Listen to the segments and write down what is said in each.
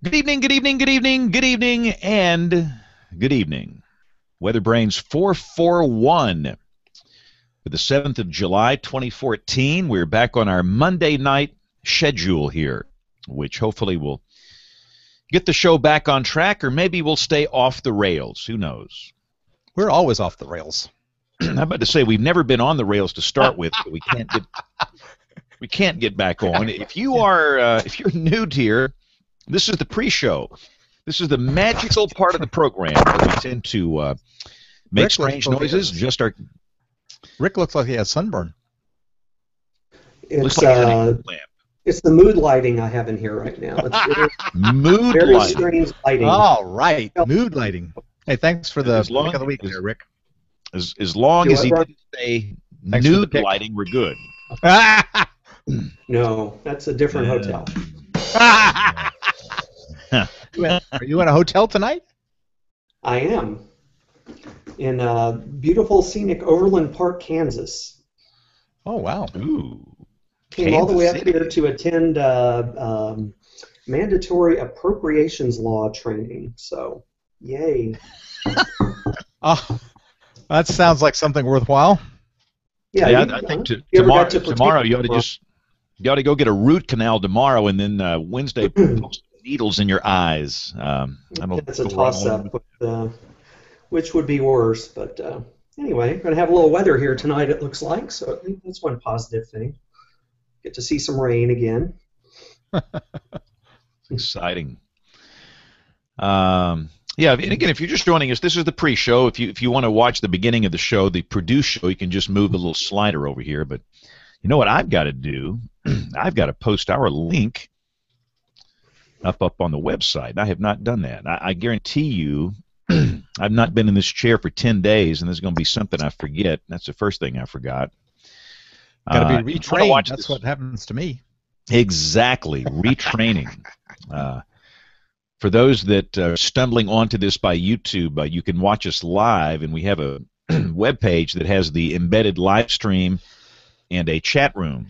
Good evening, good evening, good evening, good evening, and good evening. WeatherBrains 441 for the 7th of July, 2014. We're back on our Monday night schedule here, which hopefully will get the show back on track, or maybe we'll stay off the rails. Who knows? We're always off the rails. I'm about to say we've never been on the rails to start with, but we can't get back on. If you're new here, this is the pre-show. This is the magical part of the program where we tend to make strange noises. Rick looks like he has sunburn. It's the mood lighting I have in here right now. It's very strange lighting. All right, mood lighting. Hey, thanks for the pick of the week there, Rick. As long as he didn't say nude lighting, we're good. No, that's a different hotel. Are you in a hotel tonight? I am. In beautiful, scenic Overland Park, Kansas. Oh, wow. Ooh. Came all the way up here to attend mandatory appropriations law training. So, yay. Oh, that sounds like something worthwhile. Yeah, I think tomorrow you ought to go get a root canal tomorrow, and then Wednesday post needles in your eyes. That's a toss-up, which would be worse. But anyway, we're going to have a little weather here tonight, it looks like, so I think that's one positive thing. Get to see some rain again. Exciting. Yeah, and again, if you're just joining us, this is the pre-show. If you want to watch the beginning of the show, the produced show, you can just move the little slider over here. But you know what I've got to do? I've got to post our link up on the website. I have not done that. I guarantee you I've not been in this chair for 10 days, and there's going to be something I forget. That's the first thing I forgot. Got to be retrained. That's what happens to me. Exactly, retraining. For those that are stumbling onto this by YouTube, you can watch us live, and we have a web page that has the embedded live stream and a chat room,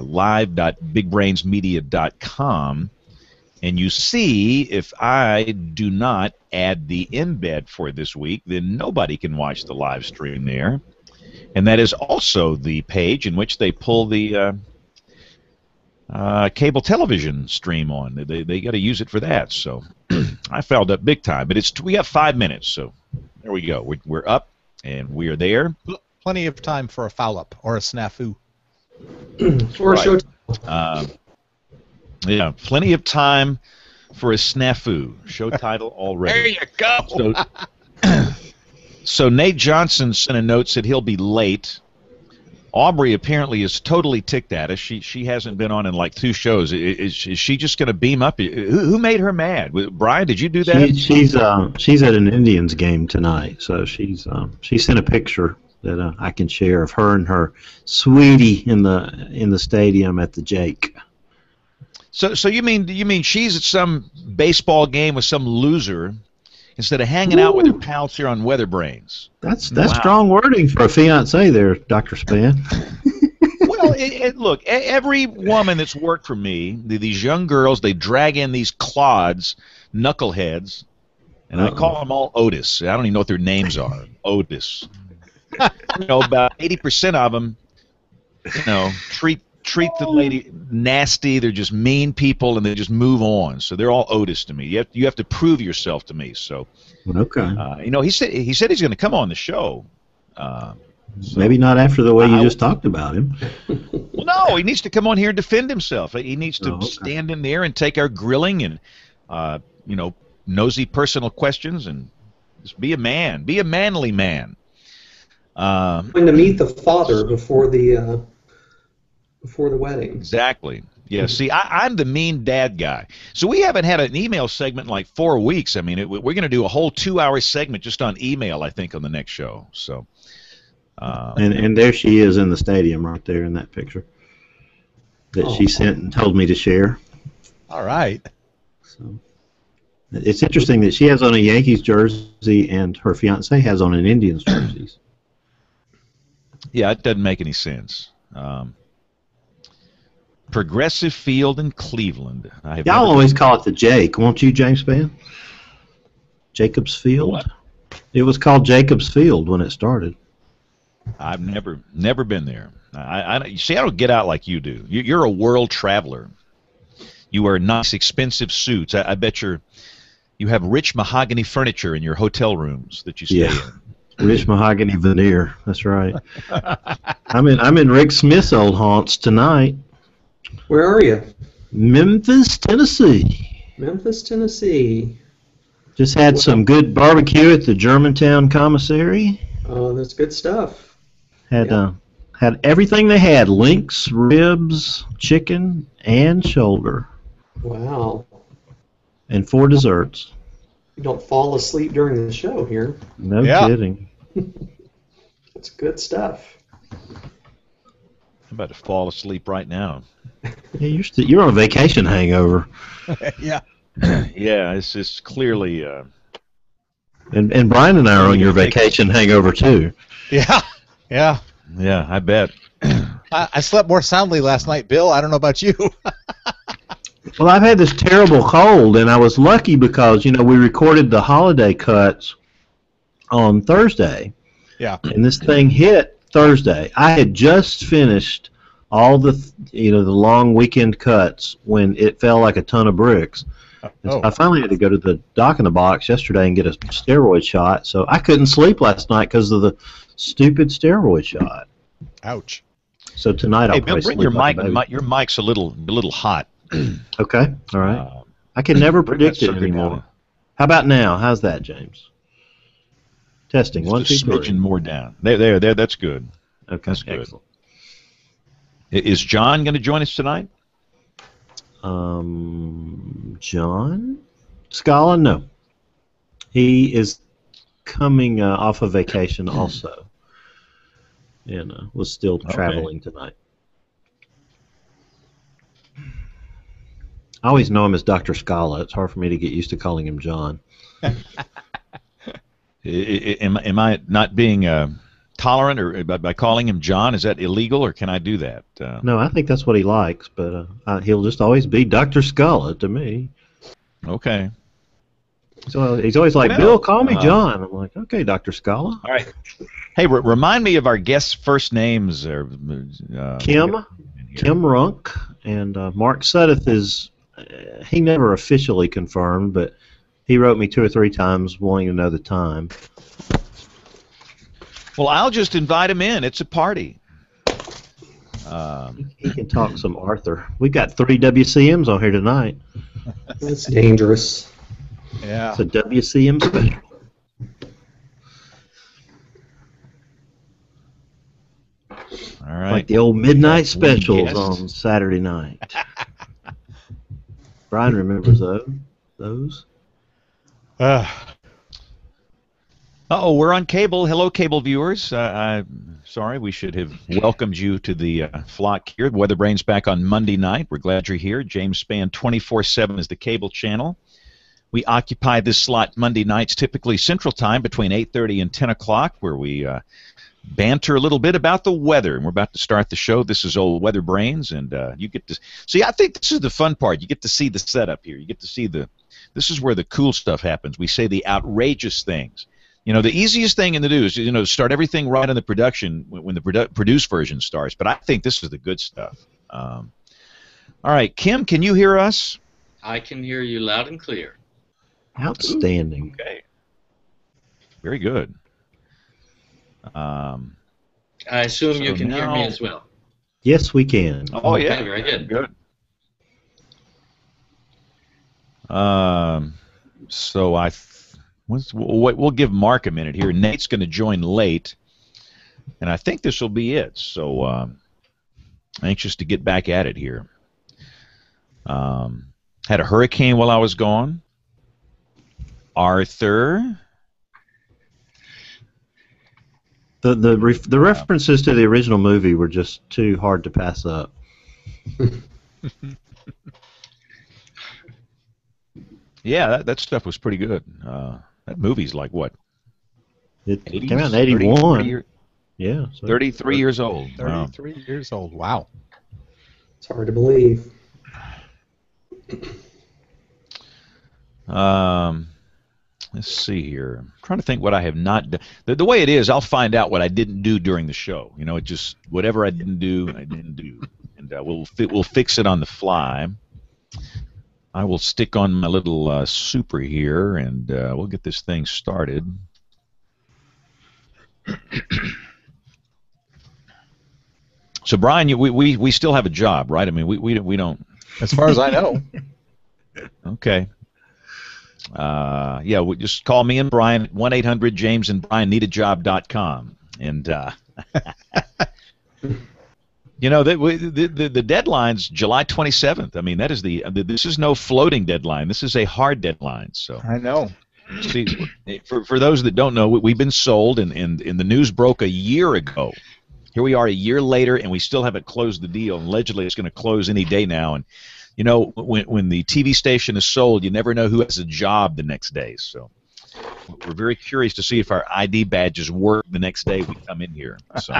live.bigbrainsmedia.com. And you see, if I do not add the embed for this week, then nobody can watch the live stream there. And that is also the page in which they pull the cable television stream on. They got to use it for that. So I fouled up big time. But we got 5 minutes, so there we go. We're up, and we are there. Plenty of time for a foul-up or a snafu. Or a show. Yeah, plenty of time for a snafu. Show title already. There you go. So Nate Johnson sent a note, said he'll be late. Aubrey apparently is totally ticked at us. She hasn't been on in like 2 shows. Is she just going to beam up? Who made her mad? Brian, did you do that? She's at an Indians game tonight, so she sent a picture that I can share of her and her sweetie in the stadium at the Jake. So you mean she's at some baseball game with some loser instead of hanging out with her pals here on WeatherBrains? That's strong wording for a fiance there, Dr. Span. Well, look, every woman that's worked for me, these young girls, they drag in these clods, knuckleheads, and I call them all Otis. I don't even know what their names are. Otis. About 80% of them, treat the lady nasty. They're just mean people, and they just move on. So they're all Otis to me. You have to prove yourself to me. So, okay. He said he's going to come on the show. Maybe not after the way you just talked about him. Well, no, he needs to come on here and defend himself. He needs to stand in there and take our grilling and nosy personal questions and just be a man, be a manly man. Going to meet the father before the wedding. Exactly. Yeah. See, I'm the mean dad guy. So we haven't had an email segment in like 4 weeks. I mean, we're going to do a whole 2-hour segment just on email, I think, on the next show. So. And there she is in the stadium right there in that picture that she sent and told me to share. All right. So it's interesting that she has on a Yankees jersey and her fiance has on an Indians jersey. Yeah, it doesn't make any sense. Progressive Field in Cleveland. Y'all always call it the Jake, won't you, James Spann? Jacobs Field? What? It was called Jacobs Field when it started. I've never been there. You see, I don't get out like you do. You're a world traveler. You wear nice, expensive suits. I bet you have rich mahogany furniture in your hotel rooms that you stay in. Rich mahogany veneer. That's right. I'm in Rick Smith's old haunts tonight. Where are you? Memphis, Tennessee. Memphis, Tennessee. Just had some good barbecue at the Germantown Commissary. Oh, that's good stuff. Had everything they had: links, ribs, chicken, and shoulder. Wow. And 4 desserts. You don't fall asleep during the show here. No kidding. That's good stuff. I'm about to fall asleep right now. Yeah, you're on a vacation hangover. Yeah. Yeah, it's just clearly. And Brian and I are on your vacation hangover too. Yeah. Yeah. Yeah, I bet. I slept more soundly last night, Bill. I don't know about you. Well, I've had this terrible cold, and I was lucky because, we recorded the holiday cuts on Thursday. Yeah. And this thing hit Thursday. I had just finished all the, the long weekend cuts when it fell like a ton of bricks. So I finally had to go to the Doc in the Box yesterday and get a steroid shot. So I couldn't sleep last night because of the stupid steroid shot. Ouch. So tonight I'll Bill, bring your mic. Your mic's a little hot. Okay. All right. I can never predict it anymore. Down. How about now? How's that, James? Testing. Just 1, 2, 3. Smidgen more down. There. That's good. Okay. That's good. Excellent. Is John going to join us tonight? John Scala? No. He is coming off of vacation also, and was still traveling tonight. I always know him as Dr. Scala. It's hard for me to get used to calling him John. Am I not being tolerant or by calling him John? Is that illegal, or can I do that? No, I think that's what he likes, but he'll just always be Dr. Scala to me. Okay. So he's always like, Bill, call me John. I'm like, okay, Dr. Scala. All right. Hey, remind me of our guests' first names. Kim Runk, and Mark Suddeth is, he never officially confirmed, but he wrote me 2 or 3 times wanting to know the time. Well, I'll just invite him in. It's a party. He can talk some Arthur. We've got 3 WCMs on here tonight. That's dangerous. Yeah. It's a WCM special. All right. Like the old midnight specials on Saturday night. Brian remembers those. Uh-oh, we're on cable. Hello, cable viewers. I'm sorry, we should have welcomed you to the flock here. WeatherBrains back on Monday night. We're glad you're here. James Spann 24/7 is the cable channel. We occupy this slot Monday nights, typically Central Time, between 8:30 and 10 o'clock, where we banter a little bit about the weather. And we're about to start the show. This is old WeatherBrains, and you get to see. I think this is the fun part. You get to see the setup here. You get to see this is where the cool stuff happens. We say the outrageous things. The easiest thing to do is, to start everything right on the production when the produced version starts. But I think this is the good stuff. All right, Kim, can you hear us? I can hear you loud and clear. Outstanding. Okay. Very good. I assume you can hear me as well. Yes, we can. Oh, yeah. Okay, very good. Good. So we'll give Mark a minute here. Nate's going to join late, and I think this will be it. So anxious to get back at it here. Had a hurricane while I was gone. Arthur. The references to the original movie were just too hard to pass up. Yeah, that stuff was pretty good. That movie's like what? It 80s? came out in 81. 30, Yeah. So 33 years old. Wow. 33 years old. Wow. It's hard to believe. Let's see here. I'm trying to think what I have not done. The way it is, I'll find out what I didn't do during the show. You know, it just whatever I didn't do, and we'll fix it on the fly. I will stick on my little super here, and we'll get this thing started. So, Brian, we still have a job, right? I mean, we don't. As far as I know. Okay. Yeah, just call me and Brian at 1-800-JamesandBrianNeedAJob.com. And, you know, the deadline's July 27th. I mean, that is this is no floating deadline. This is a hard deadline. So I know. See, for those that don't know, we've been sold, and the news broke a year ago. Here we are a year later, and we still haven't closed the deal. And allegedly, it's going to close any day now. And you know, when the TV station is sold, you never know who has a job the next day. So we're very curious to see if our ID badges work the next day we come in here. So,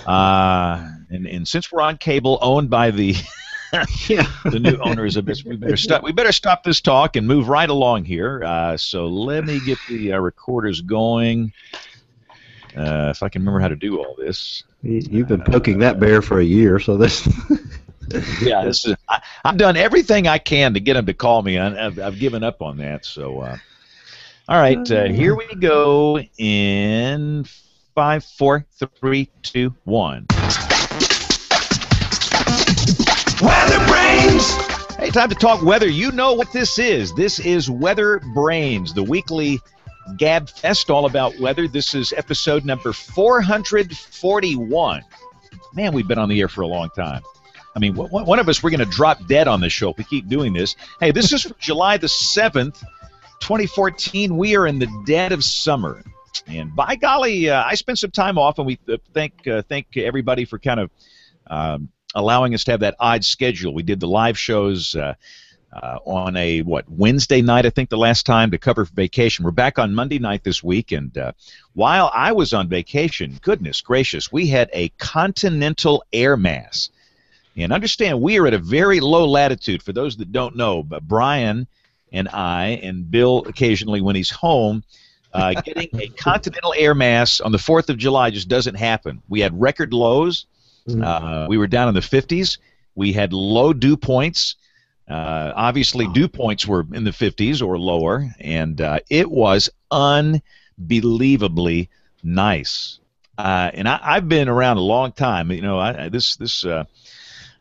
and since we're on cable, owned by the the new owners of this, we better stop this talk and move right along here. So let me get the recorders going. If I can remember how to do all this. You've been poking that bear for a year, so this. Yeah, I've done everything I can to get him to call me. I've given up on that. So, all right, here we go in 5, 4, 3, 2, 1. WeatherBrains! Hey, time to talk weather. You know what this is. This is WeatherBrains, the weekly Gab Fest all about weather. This is episode number 441. Man, we've been on the air for a long time. I mean, one of us, we're going to drop dead on this show if we keep doing this. Hey, this is from July the 7th, 2014. We are in the dead of summer. And by golly, I spent some time off, and we thank everybody for kind of allowing us to have that odd schedule. We did the live shows on a, Wednesday night, I think, the last time to cover vacation. We're back on Monday night this week, and while I was on vacation, goodness gracious, we had a continental air mass. And understand, we are at a very low latitude. For those that don't know, but Brian and I, and Bill occasionally when he's home, getting a continental air mass on the 4th of July just doesn't happen. We had record lows. We were down in the 50s. We had low dew points. Obviously, dew points were in the 50s or lower, and it was unbelievably nice. And I've been around a long time. You know,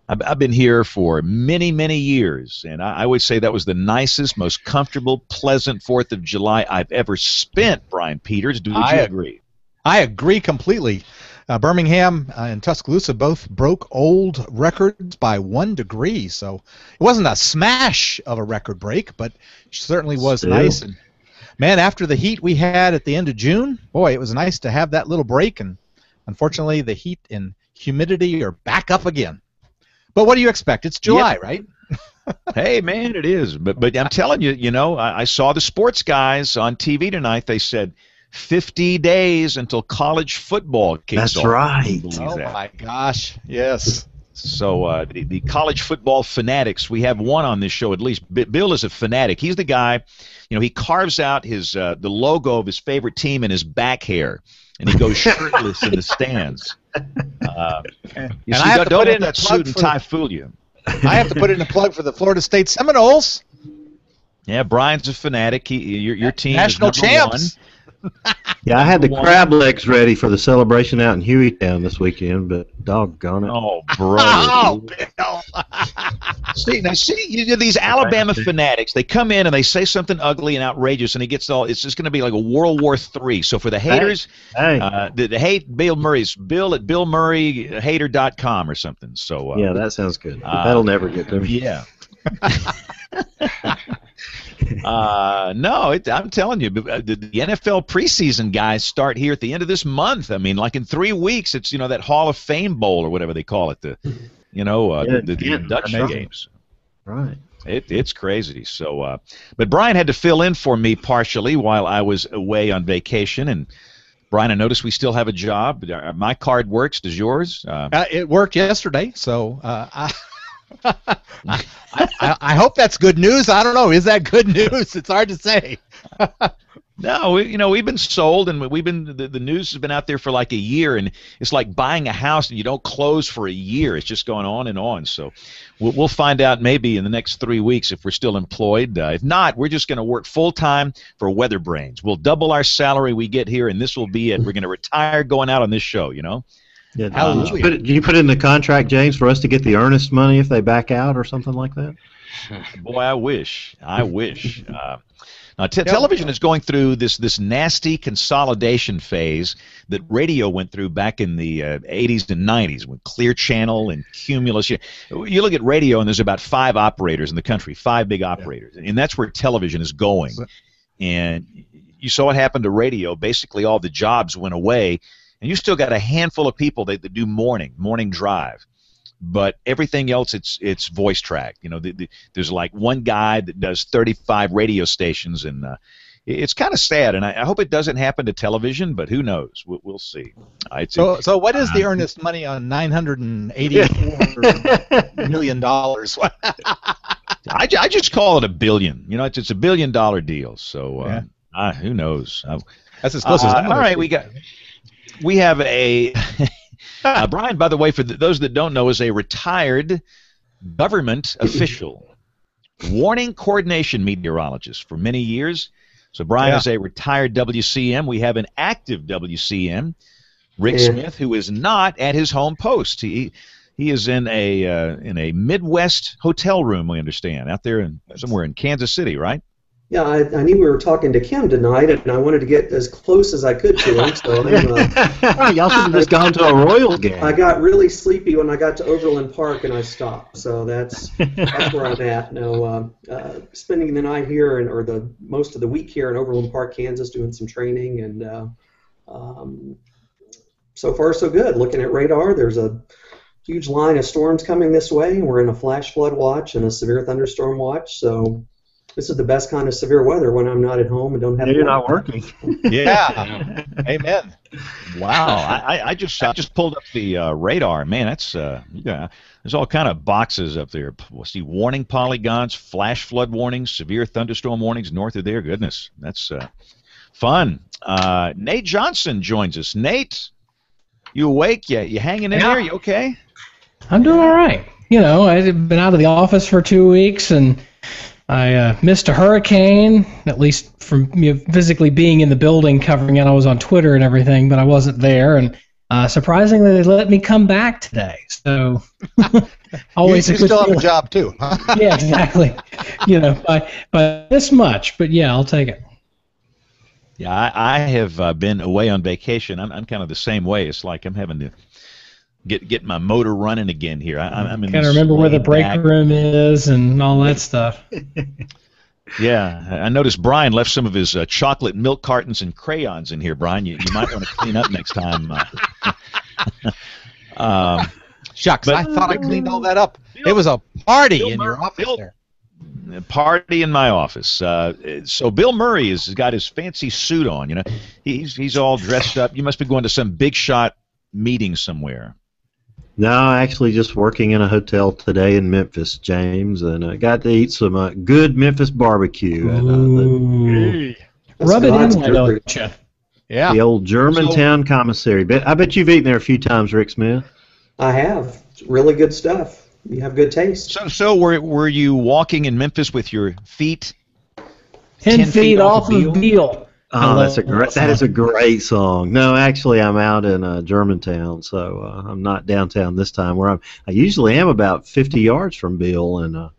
I've been here for many, many years, and I would say that was the nicest, most comfortable, pleasant 4th of July I've ever spent, Brian Peters. Would you agree? I agree completely. Birmingham and Tuscaloosa both broke old records by 1 degree, so it wasn't a smash of a record break, but it certainly was nice. And man, after the heat we had at the end of June, boy, it was nice to have that little break, and unfortunately the heat and humidity are back up again. But what do you expect? It's July, right? Hey, man, it is. But I'm telling you, you know, I saw the sports guys on TV tonight. They said 50 days until college football kicks off. That's right. Oh, my gosh. Yes. So the college football fanatics, we have one on this show at least. Bill is a fanatic. He's the guy, you know, he carves out his the logo of his favorite team in his back hair, and he goes shirtless in the stands. You see, don't let that suit and tie fool you. I have to put in a plug for the Florida State Seminoles. Yeah, Brian's a fanatic. Your team national is number champs. 1. Yeah, I had the crab legs ready for the celebration out in Hueytown this weekend, but doggone it. Oh, brother. Bill. See, these Alabama fanatics, they come in and they say something ugly and outrageous, and it's just going to be like a World War III. So for the haters, the hate Bill Murray's Bill at BillMurrayHater.com or something. So yeah, that sounds good. That'll never get to me. Yeah. No, I'm telling you, the NFL preseason guys start here at the end of this month. I mean, like in 3 weeks, it's, you know, that Hall of Fame Bowl or whatever they call it, the induction games. Right. It's crazy. So, but Brian had to fill in for me partially while I was away on vacation. And Brian, I noticed we still have a job. My card works. Does yours? It worked yesterday, so I hope that's good news. I don't know. Is that good news? It's hard to say. No, we've been sold, and the news has been out there for like a year, and it's like buying a house and you don't close for a year. It's just going on and on. So we'll find out maybe in the next 3 weeks if we're still employed. If not, we're just going to work full time for WeatherBrains. We'll double our salary we get here, and this will be it. We're going to retire going out on this show. Yeah, did you put in the contract, James, for us to get the earnest money if they back out or something like that? Boy, I wish. Now, television is going through this nasty consolidation phase that radio went through back in the 80s and 90s with Clear Channel and Cumulus. You look at radio, and there's about 5 operators in the country, 5 big operators, and that's where television is going. And you saw what happened to radio. Basically, all the jobs went away, and you still got a handful of people that do morning drive. But everything else, it's voice track. There's like one guy that does 35 radio stations, and it's kind of sad. And I hope it doesn't happen to television, but who knows? We'll see. So what is the earnest money on $984 million? I just call it $1 billion. It's a $1 billion deal. So who knows? That's as close as I'm all right. We have a. Brian, by the way, for those that don't know, is a retired government official, warning coordination meteorologist for many years. So Brian is a retired WCM. We have an active WCM, Rick Smith, who is not at his home post. He is in a Midwest hotel room, we understand, out there somewhere in Kansas City, right? Yeah, I knew we were talking to Kim tonight, and I wanted to get as close as I could to him. So y'all should have just gone to a Royals game. I got really sleepy when I got to Overland Park, and I stopped. So that's where I'm at now. Spending the night here, or the most of the week here in Overland Park, Kansas, doing some training, and so far so good. Looking at radar, there's a huge line of storms coming this way. We're in a flash flood watch and a severe thunderstorm watch. So. This is the best kind of severe weather when I'm not at home and don't have. You're not working. Yeah. Amen. Wow. I just pulled up the radar. Man, that's there's all kind of boxes up there. We'll see warning polygons, flash flood warnings, severe thunderstorm warnings north of there. Goodness, that's fun. Nate Johnson joins us. Nate, you awake? You hanging in there? You okay? I'm doing all right. I've been out of the office for 2 weeks, and I missed a hurricane, at least from physically being in the building covering it. I was on Twitter and everything, but I wasn't there. And surprisingly, they let me come back today. So always you still have a job too. Yeah, exactly. By this much, but yeah, I'll take it. Yeah, I have been away on vacation. I'm kind of the same way. It's like I'm having to get my motor running again here. I'm in. Kind of remember where the break room is and all that stuff. Yeah, I noticed Brian left some of his chocolate milk cartons and crayons in here. Brian, you might want to clean up next time. Shucks, I thought I cleaned all that up. It was a party in your office there. A party in my office. So Bill Murray has got his fancy suit on. He's all dressed up. You must be going to some big shot meeting somewhere. No, actually just working in a hotel today in Memphis, James, and I got to eat some good Memphis barbecue. Ooh. Rub it in, don't you? Yeah. The old Germantown commissary. I bet you've eaten there a few times, Rick Smith. I have. It's really good stuff. You have good taste. So were you walking in Memphis with your feet 10 feet off of Beale? Oh, that is a great song. No, actually, I'm out in Germantown, so I'm not downtown this time. I usually am about 50 yards from Beale, and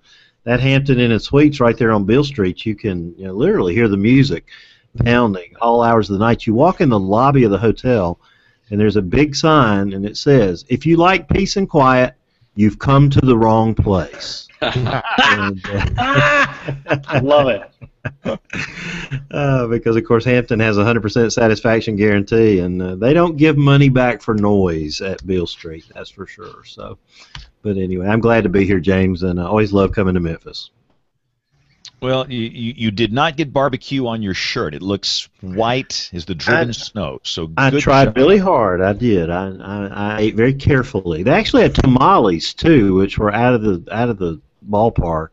that Hampton Inn and Suites right there on Beale Street. You can literally hear the music pounding all hours of the night. You walk in the lobby of the hotel, and there's a big sign, and it says, "If you like peace and quiet, you've come to the wrong place." I love it. Because, of course, Hampton has a 100% satisfaction guarantee, and they don't give money back for noise at Beale Street, that's for sure. So, but anyway, I'm glad to be here, James, and I always love coming to Memphis. Well, you did not get barbecue on your shirt. It looks white as the driven snow. So I good tried job. really hard. I did. I ate very carefully. They actually had tamales too, which were out of the ballpark,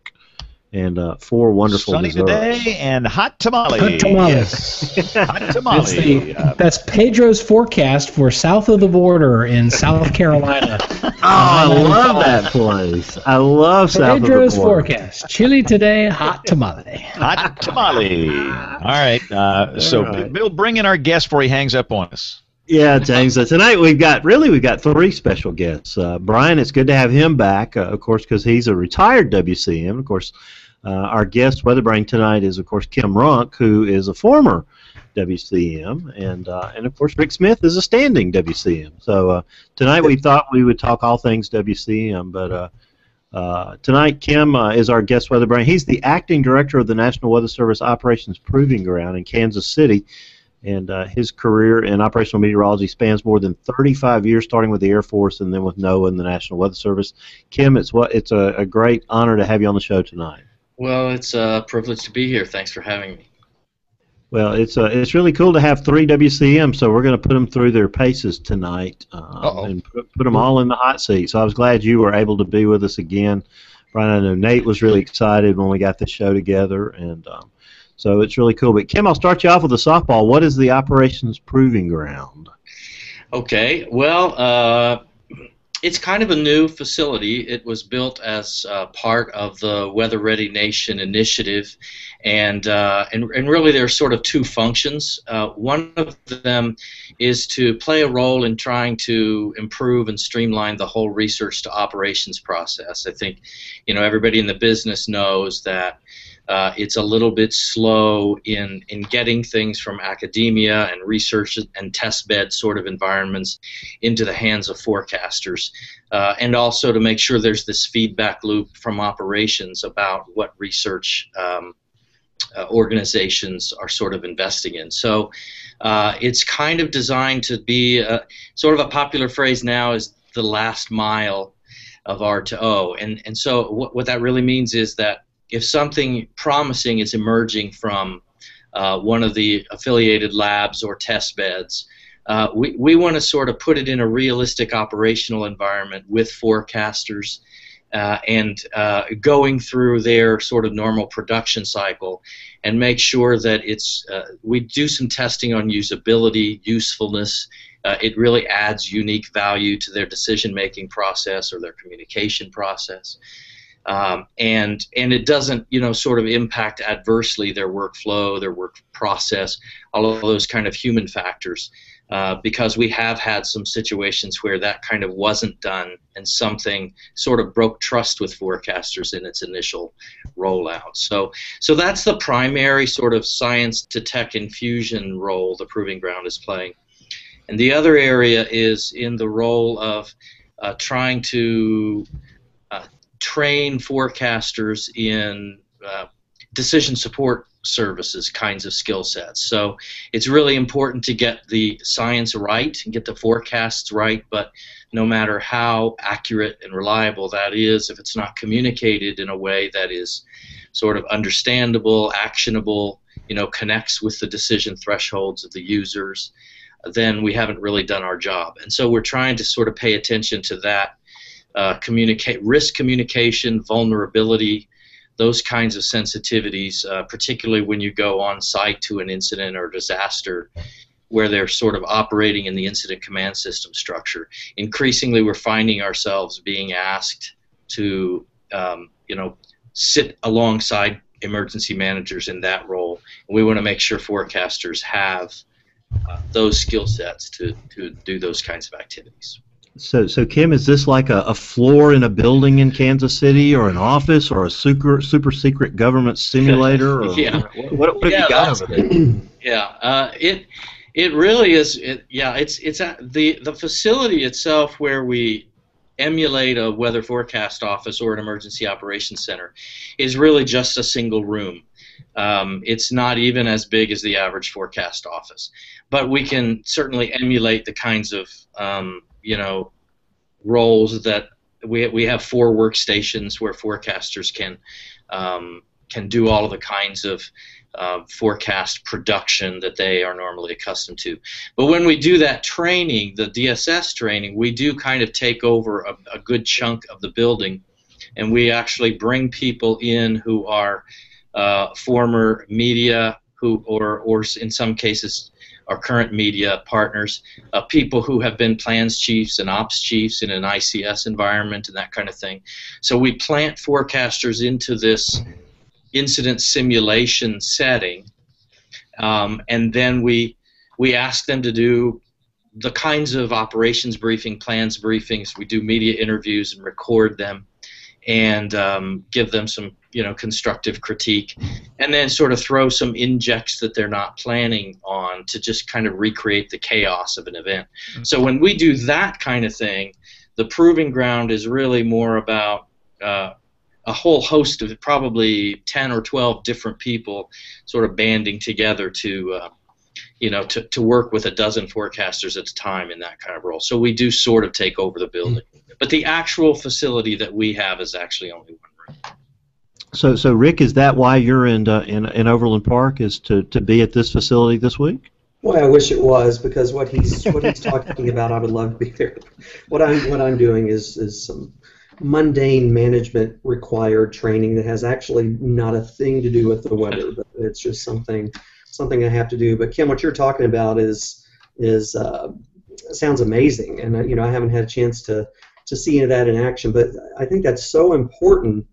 and 4 wonderful Sunny desserts. today and hot tamale. Hot tamale. Yes. Hot tamale. That's Pedro's forecast for south of the border in South Carolina. Oh, I love that place. I love South of the Pedro's border. forecast. Chilly today, hot tamale. Hot tamale. All right. So, right. Bill, bring in our guest before he hangs up on us. Yeah, James. Tonight we've got 3 special guests. Brian, it's good to have him back, of course, because he's a retired WCM. Of course, our guest WeatherBrain tonight is, of course, Kim Runk, who is a former WCM, and of course Rick Smith is a standing WCM. So tonight we thought we would talk all things WCM, but tonight Kim is our guest WeatherBrain. He's the acting director of the National Weather Service Operations Proving Ground in Kansas City. And his career in operational meteorology spans more than 35 years, starting with the Air Force and then with NOAA and the National Weather Service. Kim, it's a great honor to have you on the show tonight. Well, it's a privilege to be here. Thanks for having me. Well, it's really cool to have 3 WCMs, so we're going to put them through their paces tonight and put them all in the hot seat. So I was glad you were able to be with us again. Brian, I know Nate was really excited when we got the show together, and so it's really cool. But Kim, I'll start you off with a softball. What is the Operations Proving Ground? Okay, well, it's kind of a new facility. It was built as part of the Weather Ready Nation initiative, and really there are sort of 2 functions. One of them is to play a role in trying to improve and streamline the whole research to operations process. I think, everybody in the business knows that it's a little bit slow in getting things from academia and research and test bed sort of environments into the hands of forecasters, and also to make sure there's this feedback loop from operations about what research organizations are sort of investing in. So it's kind of designed to be sort of a popular phrase now is the last mile of R2O, and so what that really means is that if something promising is emerging from one of the affiliated labs or test beds, we want to sort of put it in a realistic operational environment with forecasters and going through their sort of normal production cycle and make sure that we do some testing on usability, usefulness. It really adds unique value to their decision-making process or their communication process. And it doesn't, sort of impact adversely their workflow, their work process, all of those kind of human factors, because we have had some situations where that kind of wasn't done and something sort of broke trust with forecasters in its initial rollout. So that's the primary sort of science to tech infusion role the Proving Ground is playing. And the other area is in the role of trying to train forecasters in decision support services kinds of skill sets. So it's really important to get the science right and get the forecasts right, but no matter how accurate and reliable that is, if it's not communicated in a way that is sort of understandable, actionable, connects with the decision thresholds of the users, then we haven't really done our job. And so we're trying to sort of pay attention to that. Risk communication, vulnerability, those kinds of sensitivities, particularly when you go on site to an incident or disaster where they're sort of operating in the incident command system structure. Increasingly, we're finding ourselves being asked to, sit alongside emergency managers in that role. And we want to make sure forecasters have those skill sets to do those kinds of activities. So Kim, is this like a floor in a building in Kansas City, or an office, or a super secret government simulator? Or yeah. What have you got over there? Yeah, it really is. It's at the facility itself where we emulate a weather forecast office or an emergency operations center is really just a single room. It's not even as big as the average forecast office, but we can certainly emulate the kinds of roles that we have 4 workstations where forecasters can do all of the kinds of forecast production that they are normally accustomed to. But when we do that training, the DSS training, we do kind of take over a good chunk of the building, and we actually bring people in who are former media, or in some cases our current media partners, people who have been plans chiefs and ops chiefs in an ICS environment and that kind of thing. So we plant forecasters into this incident simulation setting, and then we ask them to do the kinds of operations briefing, plans briefings. We do media interviews and record them, and give them some constructive critique, and then sort of throw some injects that they're not planning on to just kind of recreate the chaos of an event. So when we do that kind of thing, the proving ground is really more about a whole host of probably 10 or 12 different people sort of banding together to work with a dozen forecasters at a time in that kind of role. So we do sort of take over the building. But the actual facility that we have is actually only one room. So Rick, is that why you're in Overland Park, is to be at this facility this week? Boy, I wish it was, because what he's talking about, I would love to be there. What I'm doing is some mundane management required training that has actually not a thing to do with the weather, but it's just something I have to do. But Kim, what you're talking about is sounds amazing, and I haven't had a chance to see that in action, but I think that's so important,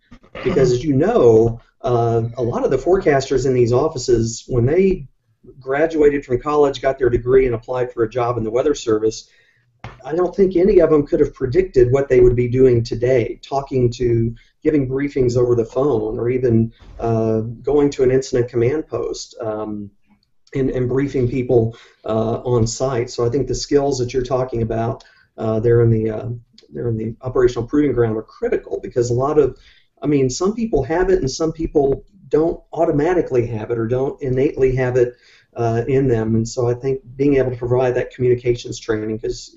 because as you know, a lot of the forecasters in these offices, when they graduated from college, got their degree, and applied for a job in the Weather Service, I don't think any of them could have predicted what they would be doing today, giving briefings over the phone, or even going to an incident command post and briefing people on site. So I think the skills that you're talking about there in the operational proving ground are critical, because some people have it and some people don't automatically have it or don't innately have it in them. And so I think being able to provide that communications training, because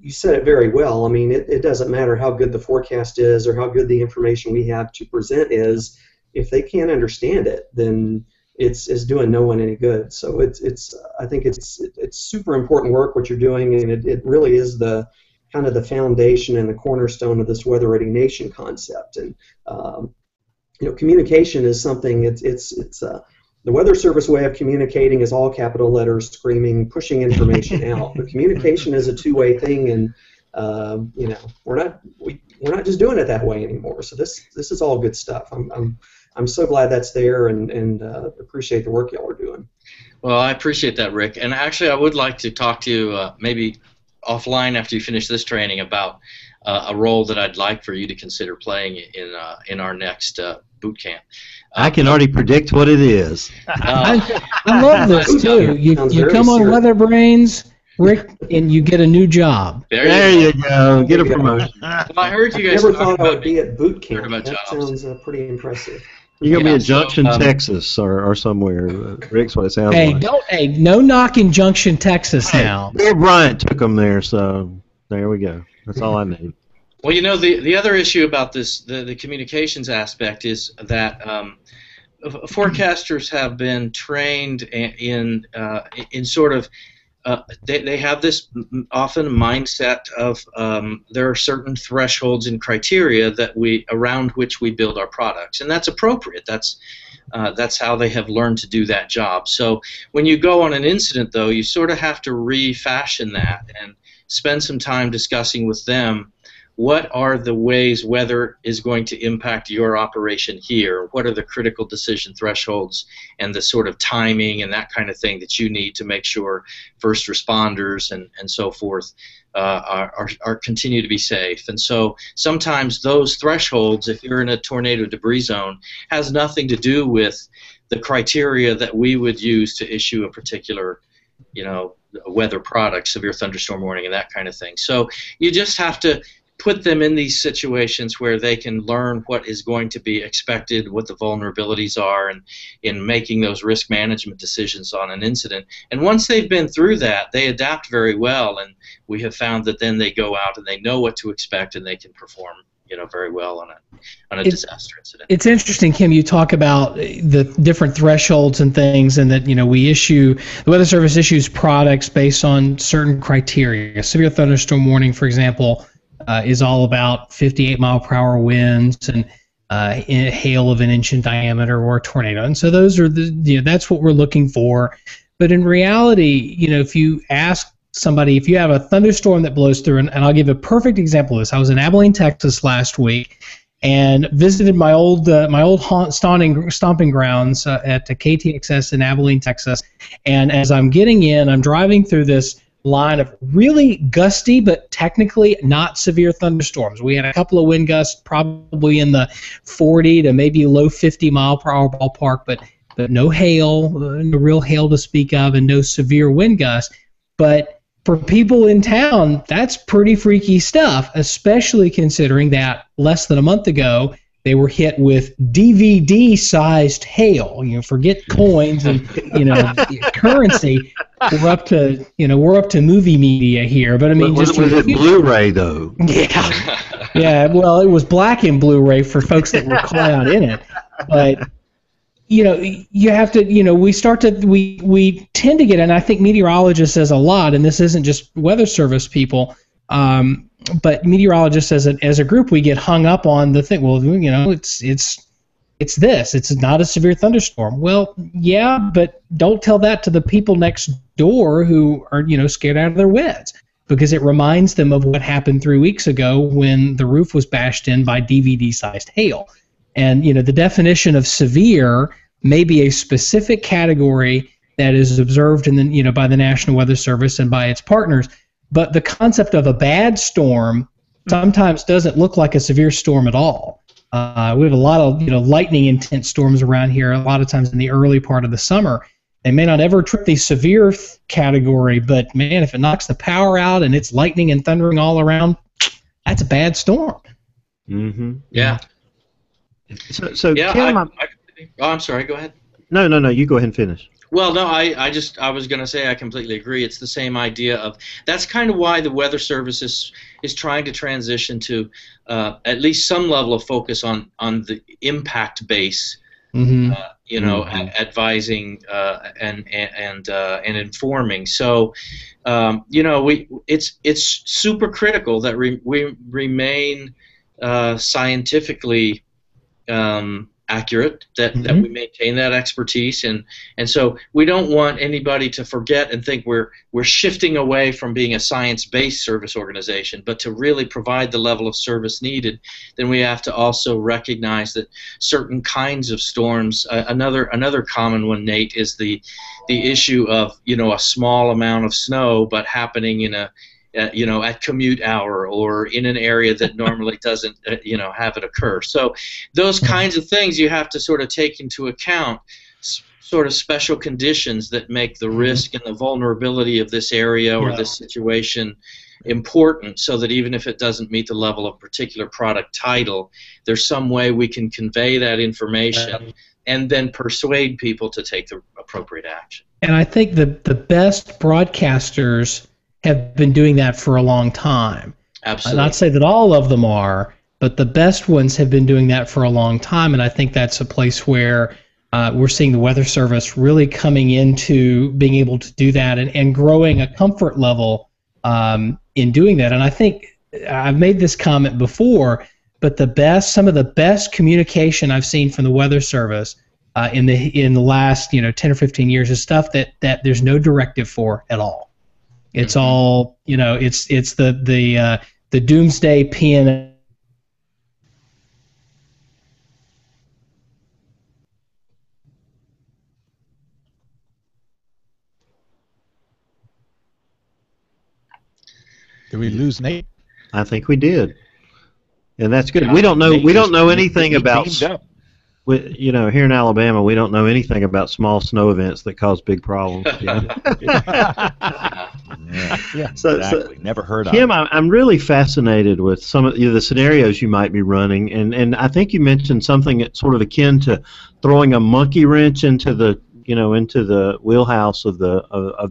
you said it very well. I mean, it doesn't matter how good the forecast is or how good the information we have to present is. If they can't understand it, then it's doing no one any good. So I think it's super important work what you're doing, and it really is the kind of the foundation and the cornerstone of this Weather Ready Nation concept. And communication is something. It's the Weather Service way of communicating is all capital letters, screaming, pushing information out. But communication is a two-way thing, and we're not just doing it that way anymore. So this is all good stuff. I'm so glad that's there, and appreciate the work y'all are doing. Well, I appreciate that, Rick. And actually, I would like to talk to you maybe offline after you finish this training about a role that I'd like for you to consider playing in our next boot camp. I can already predict what it is. I love this too. You come on WeatherBrains, Rick, and you get a new job. There you go. Get a promotion. Well, I heard you guys never thought I would be at boot camp. That sounds pretty impressive. You're going to be in Junction, Texas, or somewhere. Rick's what it sounds like. No knock in Junction, Texas now. Bill Bryant took them there, so there we go. That's all I need. Well, the other issue about this, the communications aspect, is that forecasters have been trained in sort of they have this often mindset of there are certain thresholds and criteria that around which we build our products, and that's appropriate. That's how they have learned to do that job. So when you go on an incident, though, you sort of have to refashion that and spend some time discussing with them what are the ways weather is going to impact your operation here? What are the critical decision thresholds and the sort of timing and that kind of thing that you need to make sure first responders and so forth are continue to be safe? And so sometimes those thresholds, if you're in a tornado debris zone, has nothing to do with the criteria that we would use to issue a particular, weather product, severe thunderstorm warning and that kind of thing. So you just have to put them in these situations where they can learn what is going to be expected, what the vulnerabilities are, and in making those risk management decisions on an incident. And once they've been through that, they adapt very well, and we have found that then they go out and they know what to expect and they can perform very well on a disaster incident. It's interesting, Kim. You talk about the different thresholds and things, and that the Weather Service issues products based on certain criteria. A severe thunderstorm warning, for example, is all about 58-mile-per-hour winds and hail of an inch in diameter or a tornado, and so those are that's what we're looking for. But in reality, if you ask somebody, if you have a thunderstorm that blows through, and I'll give a perfect example of this. I was in Abilene, Texas last week, and visited my old stomping grounds at the KTXS in Abilene, Texas. And as I'm getting in, I'm driving through this line of really gusty but technically not severe thunderstorms. We had a couple of wind gusts, probably in the 40 to maybe low 50-mile-per-hour ballpark, but no hail, no real hail to speak of, and no severe wind gusts. But for people in town, that's pretty freaky stuff, especially considering that less than a month ago they were hit with DVD-sized hail. Forget coins and currency. We're up to movie media here. But I mean, was it Blu-ray though? Yeah, yeah. Well, it was black and Blu-ray for folks that were caught out in it, but. You have to, we tend to get, and I think meteorologists says a lot, and this isn't just Weather Service people, but meteorologists as a group, we get hung up on the thing. Well, it's not a severe thunderstorm. Well, yeah, but don't tell that to the people next door who are, scared out of their wits, because it reminds them of what happened 3 weeks ago when the roof was bashed in by DVD-sized hail. And the definition of severe may be a specific category that is observed by the National Weather Service and by its partners, but the concept of a bad storm sometimes doesn't look like a severe storm at all. We have a lot of lightning intense storms around here. A lot of times in the early part of the summer, they may not ever trip the severe category, but man, if it knocks the power out and it's lightning and thundering all around, that's a bad storm. Mm-hmm. Yeah. So yeah, Kim, I'm sorry. Go ahead. No. You go ahead and finish. Well, no, I was going to say I completely agree. It's the same idea of that's kind of why the Weather Service is trying to transition to at least some level of focus on the impact base. Mm-hmm. Advising and informing. So, it's super critical that we remain scientifically accurate, that we maintain that expertise, and so we don't want anybody to forget and think we're shifting away from being a science-based service organization, but to really provide the level of service needed. Then we have to also recognize that certain kinds of storms, another common one, Nate, is the issue of a small amount of snow but happening in at commute hour or in an area that normally doesn't, have it occur. So those kinds of things you have to sort of take into account, sort of special conditions that make the risk and the vulnerability of this area or this situation important, so that even if it doesn't meet the level of particular product title, there's some way we can convey that information and then persuade people to take the appropriate action. And I think the best broadcasters have been doing that for a long time. Absolutely. Not to say that all of them are, but the best ones have been doing that for a long time, and I think that's a place where we're seeing the Weather Service really coming into being able to do that and growing a comfort level in doing that. And I think I've made this comment before, but some of the best communication I've seen from the Weather Service in the last 10 or 15 years is stuff that there's no directive for at all. It's all, it's the doomsday PN. Did we lose Nate? I think we did, and that's good. We don't know anything about. Here in Alabama, we don't know anything about small snow events that cause big problems. Exactly. Never heard of. Kim, I'm really fascinated with some of the scenarios you might be running, and I think you mentioned something that's sort of akin to throwing a monkey wrench into the wheelhouse of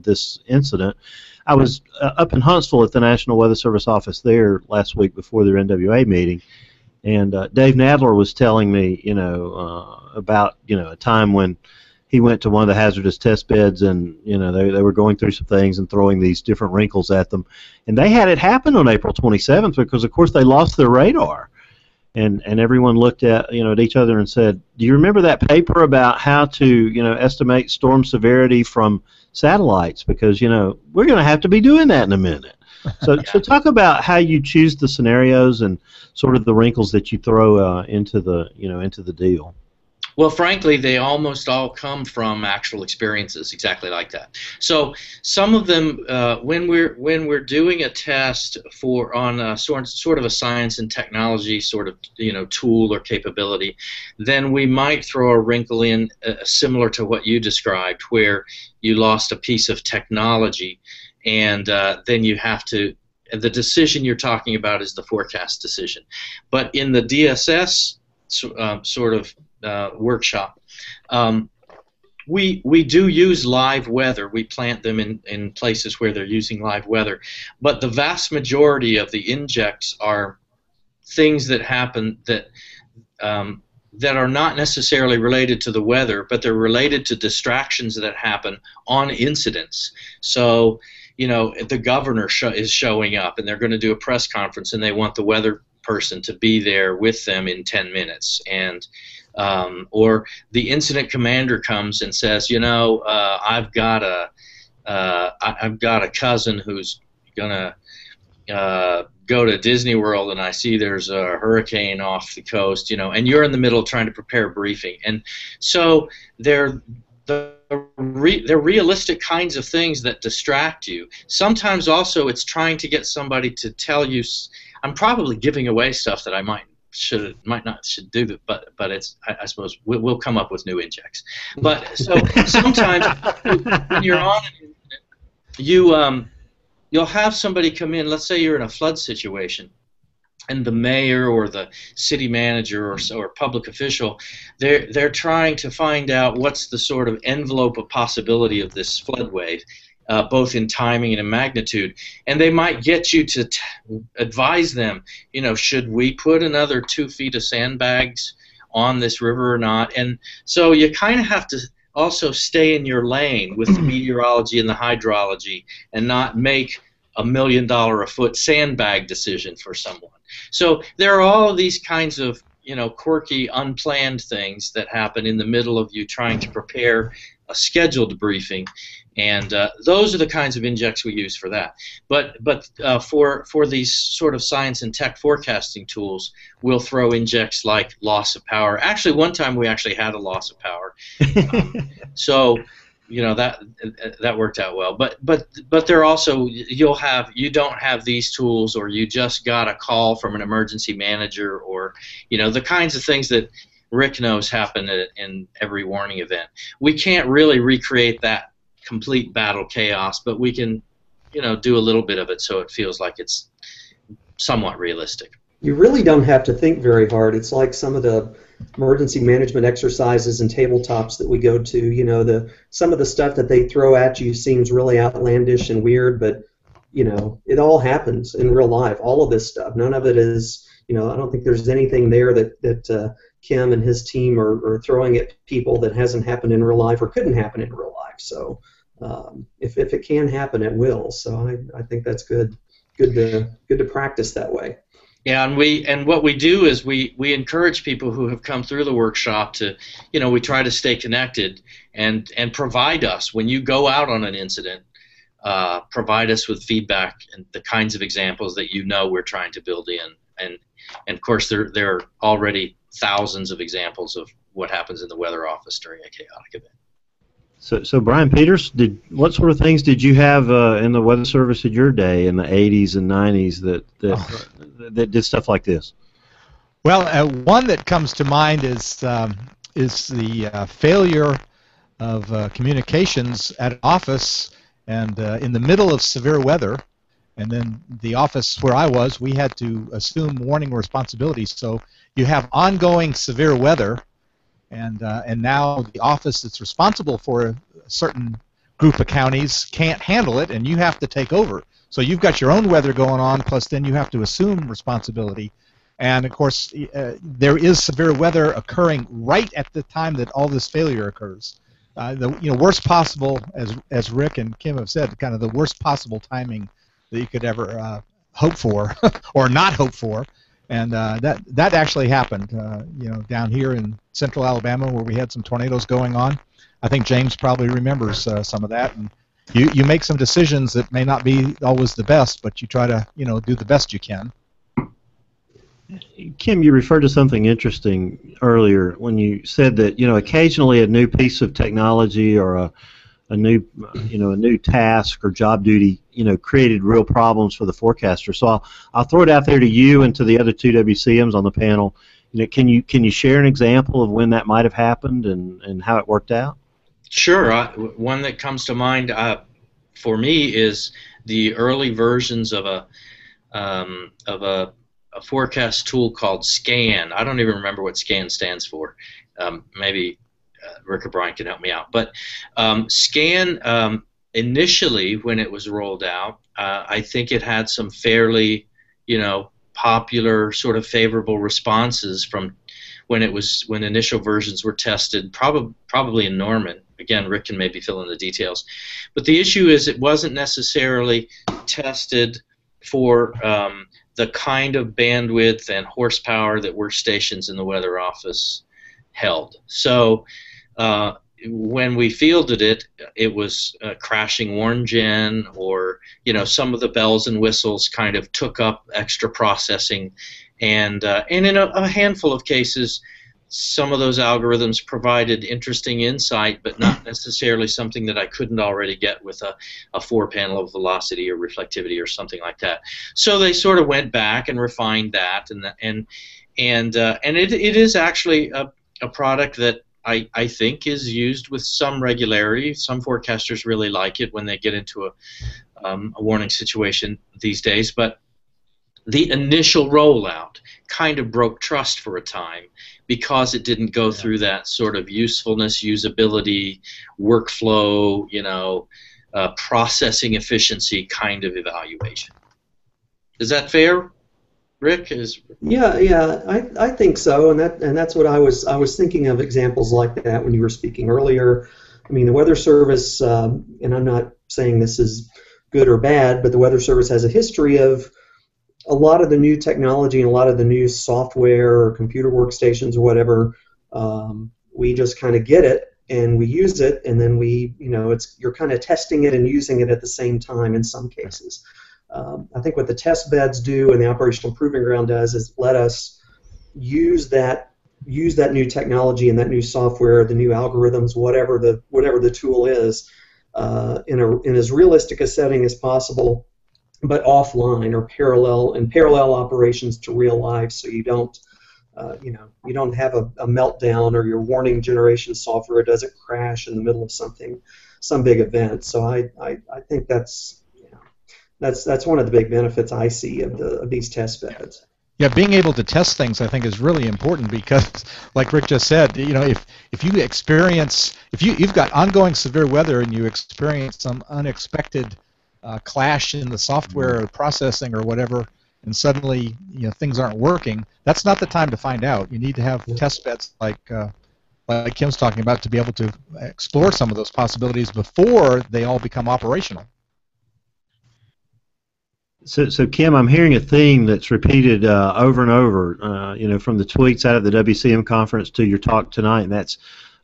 this incident. I was up in Huntsville at the National Weather Service office there last week before their NWA meeting, And Dave Nadler was telling me, about a time when he went to one of the hazardous test beds, and they were going through some things and throwing these different wrinkles at them, and they had it happen on April 27th because, of course, they lost their radar, and everyone looked at at each other and said, "Do you remember that paper about how to estimate storm severity from satellites? Because we're going to have to be doing that in a minute." So talk about how you choose the scenarios and sort of the wrinkles that you throw into the deal. Well, frankly, they almost all come from actual experiences, exactly like that. So some of them, when we're doing a test on a sort of a science and technology sort of tool or capability, then we might throw a wrinkle in similar to what you described, where you lost a piece of technology, and then you have to. The decision you're talking about is the forecast decision, but in the DSS sort of workshop, we do use live weather. We plant them in places where they're using live weather, but the vast majority of the injects are things that happen that are not necessarily related to the weather, but they're related to distractions that happen on incidents. So the governor is showing up, and they're going to do a press conference, and they want the weather person to be there with them in 10 minutes, and or the incident commander comes and says, I've got a cousin who's gonna go to Disney World, and I see there's a hurricane off the coast, and you're in the middle trying to prepare a briefing, and so they're realistic kinds of things that distract you. Sometimes also it's trying to get somebody to tell you, I'm probably giving away stuff that I might not should do that, but it's I suppose we'll come up with new injects. But so sometimes when you're on an incident, you'll have somebody come in. Let's say you're in a flood situation, and the mayor or the city manager or public official, they're trying to find out what's the sort of envelope of possibility of this flood wave, both in timing and in magnitude, and they might get you to advise them, should we put another 2 feet of sandbags on this river or not? And so you kind of have to also stay in your lane with the meteorology and the hydrology, and not make $1 million a foot sandbag decision for someone. So there are all of these kinds of quirky, unplanned things that happen in the middle of you trying to prepare a scheduled briefing, and those are the kinds of injects we use for that. But for these sort of science and tech forecasting tools, we'll throw injects like loss of power. Actually, one time we actually had a loss of power, so that worked out well. But there also you don't have these tools, or you just got a call from an emergency manager, or the kinds of things that Rick knows happen in every warning event. We can't really recreate that complete battle chaos, but we can, do a little bit of it so it feels like it's somewhat realistic. You really don't have to think very hard. It's like some of the emergency management exercises and tabletops that we go to. Some of the stuff that they throw at you seems really outlandish and weird, but it all happens in real life. All of this stuff, none of it is. I don't think there's anything there that Kim and his team are throwing at people that hasn't happened in real life or couldn't happen in real life. So if it can happen, it will. So I think that's good to practice that way. Yeah, and what we do is we encourage people who have come through the workshop to, we try to stay connected and provide us, when you go out on an incident, provide us with feedback and the kinds of examples that we're trying to build in. And of course, there are already thousands of examples of what happens in the weather office during a chaotic event. So Brian Peters, what sort of things did you have in the weather service in your day in the 80s and 90s that did stuff like this? Well, one that comes to mind is the failure of communications at an office, and in the middle of severe weather. And then the office where I was, we had to assume warning responsibilities. So you have ongoing severe weather, and now the office that's responsible for a certain group of counties can't handle it, and you have to take over. So you've got your own weather going on, plus then you have to assume responsibility And of course, there is severe weather occurring right at the time that all this failure occurs. The worst possible, as Rick and Kim have said, kind of the worst possible timing that you could ever hope for or not hope for. And that actually happened, down here in central Alabama where we had some tornadoes going on. I think James probably remembers some of that. And you make some decisions that may not be always the best, but you try to do the best you can. Kim, you referred to something interesting earlier when you said that occasionally a new piece of technology or a new task or job duty created real problems for the forecaster. So I'll throw it out there to you and to the other two WCMs on the panel. Can you share an example of when that might have happened and how it worked out? Sure. One that comes to mind for me is the early versions of a forecast tool called SCAN. I don't even remember what SCAN stands for. Maybe Rick or Brian can help me out. But SCAN, initially when it was rolled out, I think it had some fairly, popular sort of favorable responses from when initial versions were tested, probably in Norman. Again, Rick can maybe fill in the details. But the issue is it wasn't necessarily tested for the kind of bandwidth and horsepower that workstations in the weather office held. So when we fielded it, it was crashing warn gen, or some of the bells and whistles kind of took up extra processing, and in a handful of cases, some of those algorithms provided interesting insight, but not necessarily something that I couldn't already get with a 4-panel of velocity or reflectivity or something like that. So they sort of went back and refined that, and it is actually a product that I think is used with some regularity. Some forecasters really like it when they get into a warning situation these days, but the initial rollout kind of broke trust for a time because it didn't go through that sort of usefulness, usability, workflow, processing efficiency kind of evaluation. Is that fair, Rick? Yeah, I think so, and that's what I was thinking of, examples like that when you were speaking earlier. I mean, the Weather Service, and I'm not saying this is good or bad, but the Weather Service has a history of a lot of the new technology and a lot of the new software or computer workstations or whatever. We just kind of get it and we use it, and then you're kind of testing it and using it at the same time in some cases. I think what the test beds do and the operational proving ground does is let us use that new technology and that new software, the new algorithms, whatever the tool is, in as realistic a setting as possible, but offline or parallel operations to real life, so you don't have a meltdown, or your warning generation software doesn't crash in the middle of some big event. So I think that's one of the big benefits I see of these test beds. Yeah, being able to test things, I think, is really important because, like Rick just said, if you've got ongoing severe weather and you experience some unexpected clash in the software or processing or whatever, and suddenly things aren't working, that's not the time to find out. You need to have test beds like Kim's talking about to be able to explore some of those possibilities before they all become operational. So Kim, I'm hearing a theme that's repeated over and over, from the tweets out of the WCM conference to your talk tonight, and that's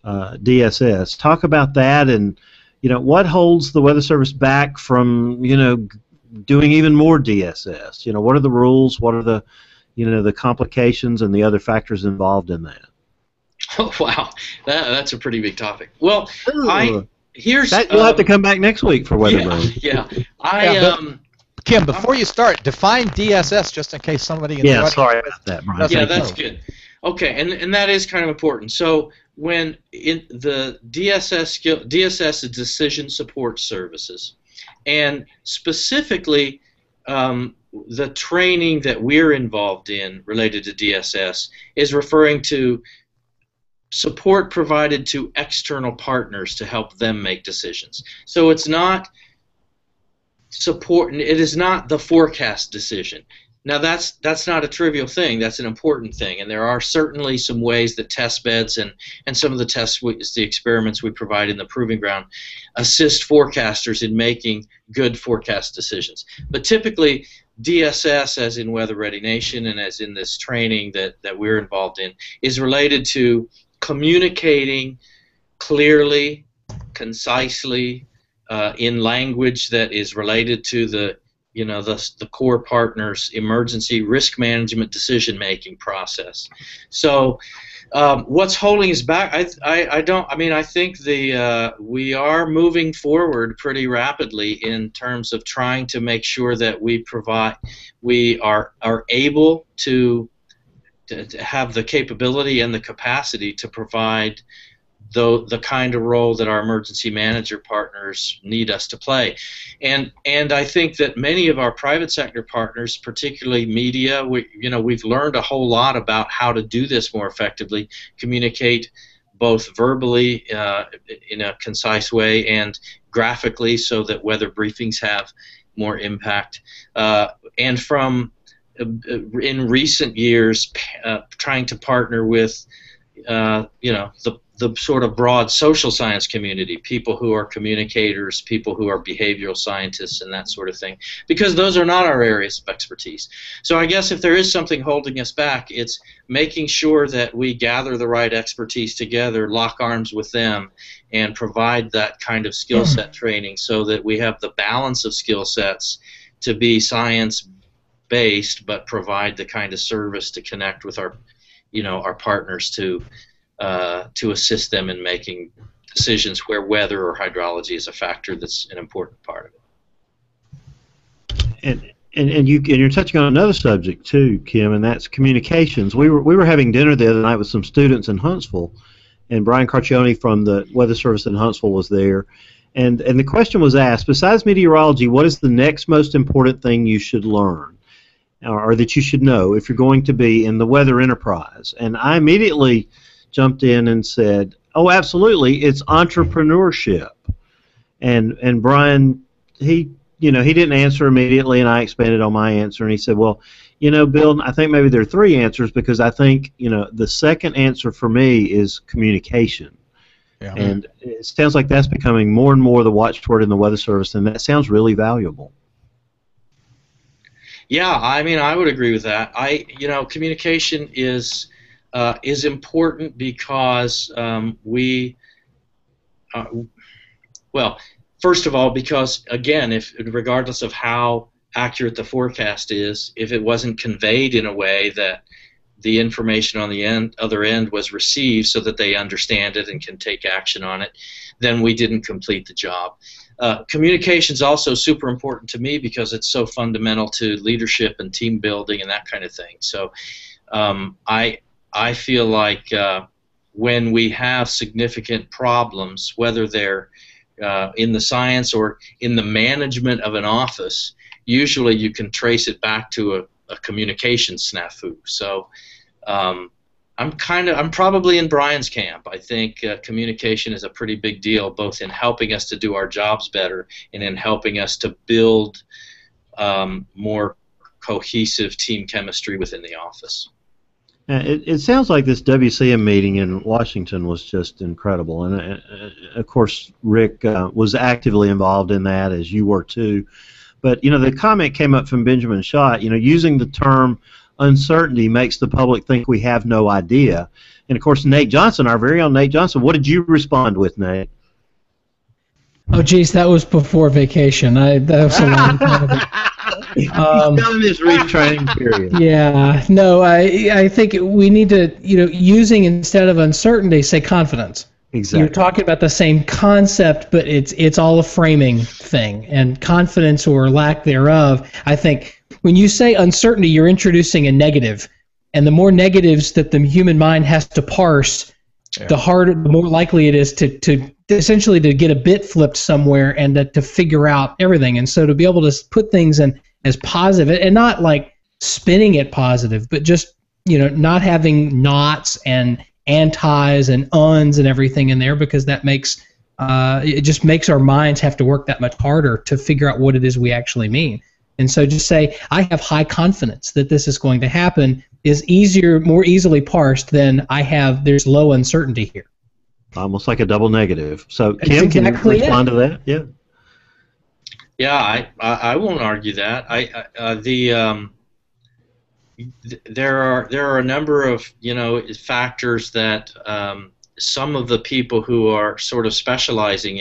DSS. Talk about that, and what holds the Weather Service back from doing even more DSS? What are the rules? What are the the complications and the other factors involved in that? Oh wow, that's a pretty big topic. Well, you'll have to come back next week for WeatherBrains. Yeah. Kim, before you start, define DSS just in case somebody in the audience. Sorry about that, Brian. Yeah, that's good. Okay, and that is kind of important. So when the DSS is Decision Support Services, and specifically the training that we're involved in related to DSS is referring to support provided to external partners to help them make decisions. So it's not support. It is not the forecast decision. Now that's not a trivial thing. That's an important thing, and there are certainly some ways that test beds and some of the the experiments we provide in the proving ground assist forecasters in making good forecast decisions. But typically, DSS, as in Weather Ready Nation and as in this training that we're involved in, is related to communicating clearly, concisely, in language that is related to the core partner's emergency risk management decision-making process. So what's holding us back? I think we are moving forward pretty rapidly in terms of trying to make sure that we are able to have the capability and the capacity to provide the kind of role that our emergency manager partners need us to play. And I think that many of our private sector partners, particularly media, we've learned a whole lot about how to do this more effectively, communicate both verbally in a concise way and graphically so that weather briefings have more impact. And from in recent years, trying to partner with the sort of broad social science community, people who are communicators, people who are behavioral scientists and that sort of thing, because those are not our areas of expertise. So I guess if there is something holding us back, it's making sure that we gather the right expertise together, lock arms with them, and provide that kind of skill set training so that we have the balance of skill sets to be science-based but provide the kind of service to connect with our partners to assist them in making decisions where weather or hydrology is a factor that's an important part of it. And you're touching on another subject too, Kim, and that's communications. We were having dinner the other night with some students in Huntsville, and Brian Carcione from the Weather Service in Huntsville was there, and the question was asked: besides meteorology, what is the next most important thing you should learn, or that you should know if you're going to be in the weather enterprise? And I immediately jumped in and said, "Oh, absolutely, it's entrepreneurship." And Brian, he didn't answer immediately, and I expanded on my answer, and he said, "Well, Bill, I think maybe there are three answers, because I think the second answer for me is communication." Yeah. And it sounds like that's becoming more and more the watchword in the Weather Service, and that sounds really valuable. Yeah, I would agree with that. Communication is important because first of all, because again, regardless of how accurate the forecast is, if it wasn't conveyed in a way that the information on the other end was received so that they understand it and can take action on it, then we didn't complete the job. Communication is also super important to me because it's so fundamental to leadership and team building and that kind of thing. So I feel like when we have significant problems, whether they're in the science or in the management of an office, usually you can trace it back to a communication snafu. So I'm probably in Brian's camp. I think communication is a pretty big deal, both in helping us to do our jobs better and in helping us to build more cohesive team chemistry within the office. It sounds like this WCM meeting in Washington was just incredible, and of course Rick was actively involved in that, as you were too. But the comment came up from Benjamin Schott. Using the term uncertainty makes the public think we have no idea. And of course, Nate Johnson, our very own Nate Johnson, what did you respond with, Nate? Oh, geez, that was before vacation. That was a long time ago. Done this retraining period. Yeah, no, I think we need to, using instead of uncertainty, say confidence. Exactly. You're talking about the same concept, but it's all a framing thing, and confidence or lack thereof. I think when you say uncertainty, you're introducing a negative, and the more negatives that the human mind has to parse, the more likely it is to essentially to get a bit flipped somewhere and to figure out everything. And so to be able to put things in as positive, and not like spinning it positive, but just not having nots and antis and uns and everything in there, because that makes it just makes our minds have to work that much harder to figure out what it is we actually mean. And so just say, I have high confidence that this is going to happen is easier, more easily parsed than there's low uncertainty here. Almost like a double negative. So, That's Kim, can you exactly respond to that? Yeah. Yeah, I won't argue that. There are a number of factors that some of the people who are sort of specializing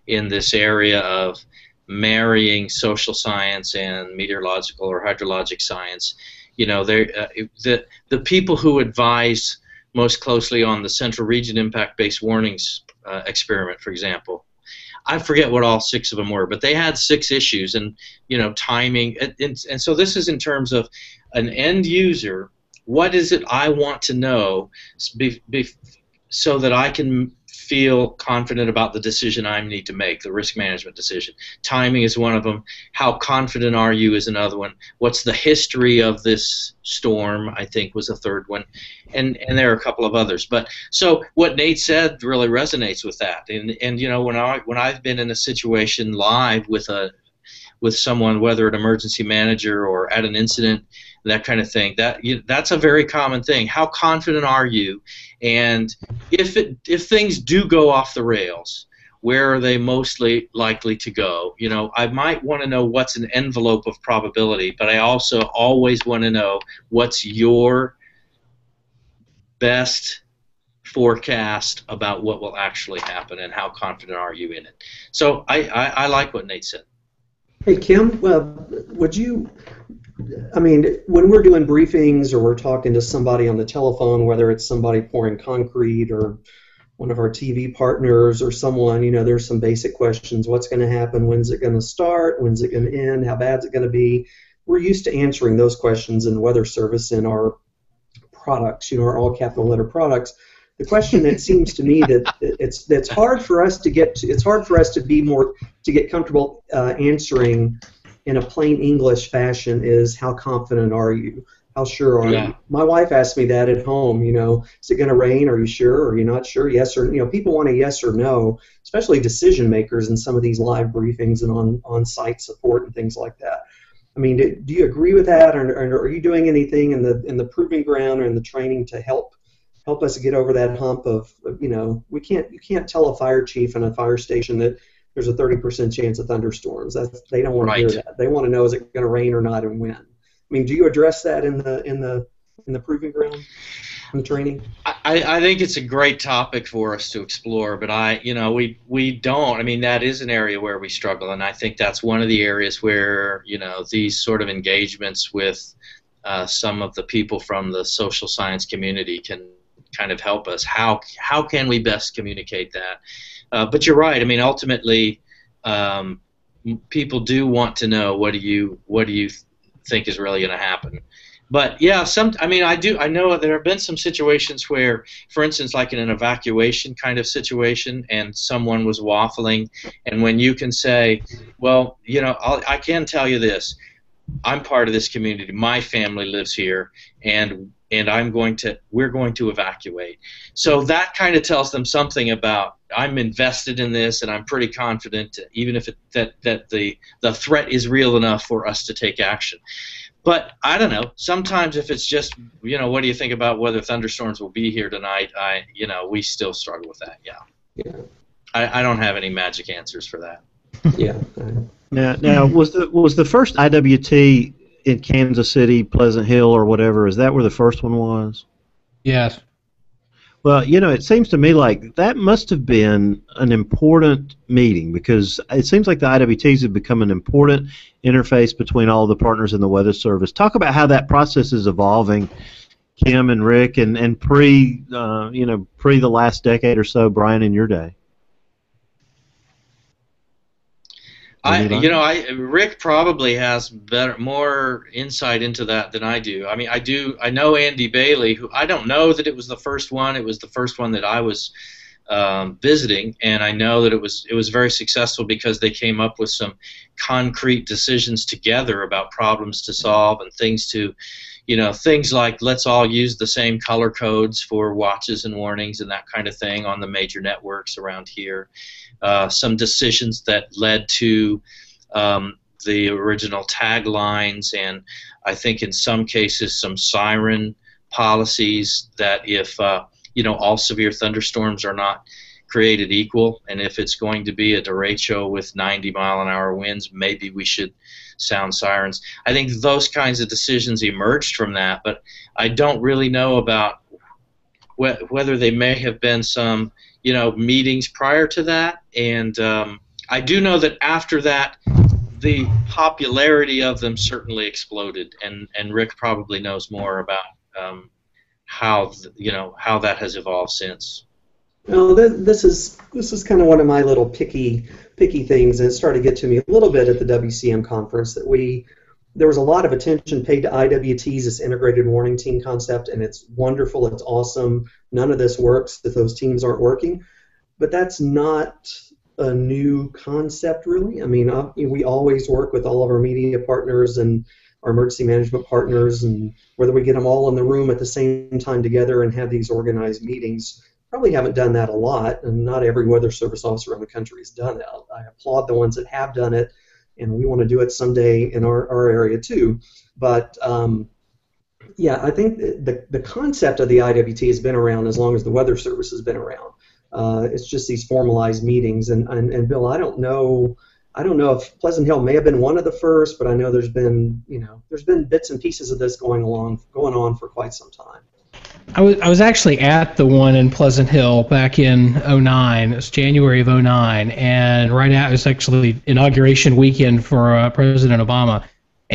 in this area of marrying social science and meteorological or hydrologic science, the people who advise most closely on the central region impact-based warnings experiment, for example. I forget what all 6 of them were, but they had 6 issues, and timing, and so this is in terms of an end user. What is it I want to know so that I can feel confident about the decision I need to make, the risk management decision? Timing is one of them. How confident are you is another one. What's the history of this storm, I think, was a third one. And there are a couple of others. But so what Nate said really resonates with that. And when I've been in a situation live with someone, whether an emergency manager or at an incident, that kind of thing, that's a very common thing. How confident are you? And if things do go off the rails, where are they mostly likely to go? I might want to know what's an envelope of probability, but I also always want to know what's your best forecast about what will actually happen and how confident are you in it. So I like what Nate said. Hey, Kim, would you, when we're doing briefings or we're talking to somebody on the telephone, whether it's somebody pouring concrete or one of our TV partners or someone, there's some basic questions. What's going to happen? When's it going to start? When's it going to end? How bad is it going to be? We're used to answering those questions in the weather service in our products, our all capital letter products. The question, it seems to me that it's hard for us to get to get comfortable answering in a plain English fashion is, how confident are you? How sure are you? My wife asked me that at home, is it going to rain? Are you sure? Are you not sure? Yes or no. People want a yes or no, especially decision makers in some of these live briefings and on-site support and things like that. Do you agree with that, or are you doing anything in the proving ground or in the training to help us get over that hump of, you can't tell a fire chief in a fire station that there's a 30% chance of thunderstorms. They don't want to hear that. They want to know, is it going to rain or not, and when. Do you address that in the proving ground, in the training? I think it's a great topic for us to explore, but we don't. That is an area where we struggle, and I think that's one of the areas where these sort of engagements with some of the people from the social science community can kind of help us. How can we best communicate that? But you're right. Ultimately, people do want to know, what do you think is really going to happen. But yeah, I know there have been some situations where, for instance, like in an evacuation kind of situation, and someone was waffling, and when you can say, well, I can tell you this, I'm part of this community, my family lives here, and we're going to evacuate. So that kind of tells them something about, I'm invested in this, and I'm pretty confident, even if that the threat is real enough for us to take action. But I don't know. Sometimes if it's just, what do you think about whether thunderstorms will be here tonight? We still struggle with that. Yeah. I don't have any magic answers for that. Yeah. Now was the first IWT in Kansas City, Pleasant Hill, or whatever? Is that where the first one was? Yes. Well, it seems to me like that must have been an important meeting, because it seems like the IWTs have become an important interface between all the partners in the Weather Service. Talk about how that process is evolving, Kim and Rick, and pre the last decade or so, Brian, in your day. Rick probably has more insight into that than I do. I know Andy Bailey, who I don't know that it was the first one. It was the first one that I was visiting, and I know that it was very successful because they came up with some concrete decisions together about problems to solve and things to, things like, let's all use the same color codes for watches and warnings and that kind of thing on the major networks around here. Some decisions that led to the original taglines, and I think in some cases some siren policies that if all severe thunderstorms are not created equal, and if it's going to be a derecho with 90-mile-an-hour winds, maybe we should sound sirens. I think those kinds of decisions emerged from that, but I don't really know about whether they may have been some meetings prior to that, and I do know that after that the popularity of them certainly exploded, and Rick probably knows more about how that has evolved since. Well, this is kind of one of my little picky things, and it started to get to me a little bit at the WCM conference that there was a lot of attention paid to IWTs, this integrated warning team concept, and it's wonderful, it's awesome. None of this works if those teams aren't working, but that's not a new concept, really. I mean, we always work with all of our media partners and our emergency management partners, and whether we get them all in the room at the same time together and have these organized meetings. Probably haven't done that a lot, and not every weather service officer around the country has done it. I applaud the ones that have done it, and we want to do it someday in our area too. But yeah, I think the concept of the IWT has been around as long as the Weather Service has been around. It's just these formalized meetings, and Bill, I don't know if Pleasant Hill may have been one of the first, but I know there's been bits and pieces of this going on for quite some time. I was actually at the one in Pleasant Hill back in 2009. It was January of 2009, and right out it was actually inauguration weekend for President Obama.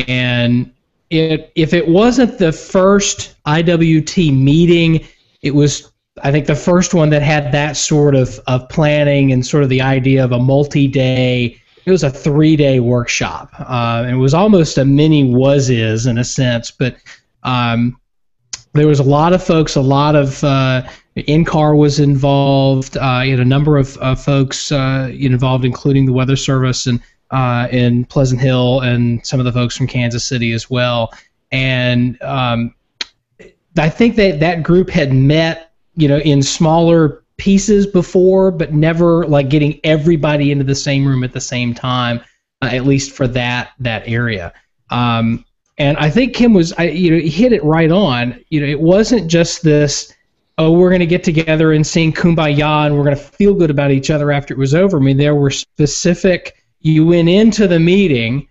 And if it wasn't the first IWT meeting, it was, I think, the first one that had that sort of planning and sort of the idea of a multi-day. It was a 3-day workshop. It was almost a mini was-is in a sense, but there was a lot of folks, a lot of NCAR was involved, a number of folks involved, including the Weather Service and in Pleasant Hill, and some of the folks from Kansas City as well. And I think that group had met, in smaller pieces before, but never like getting everybody into the same room at the same time, at least for that area. And I think Kim he hit it right on. It wasn't just this, we're going to get together and sing Kumbaya and we're going to feel good about each other after it was over. I mean, there were specific, you went into the meeting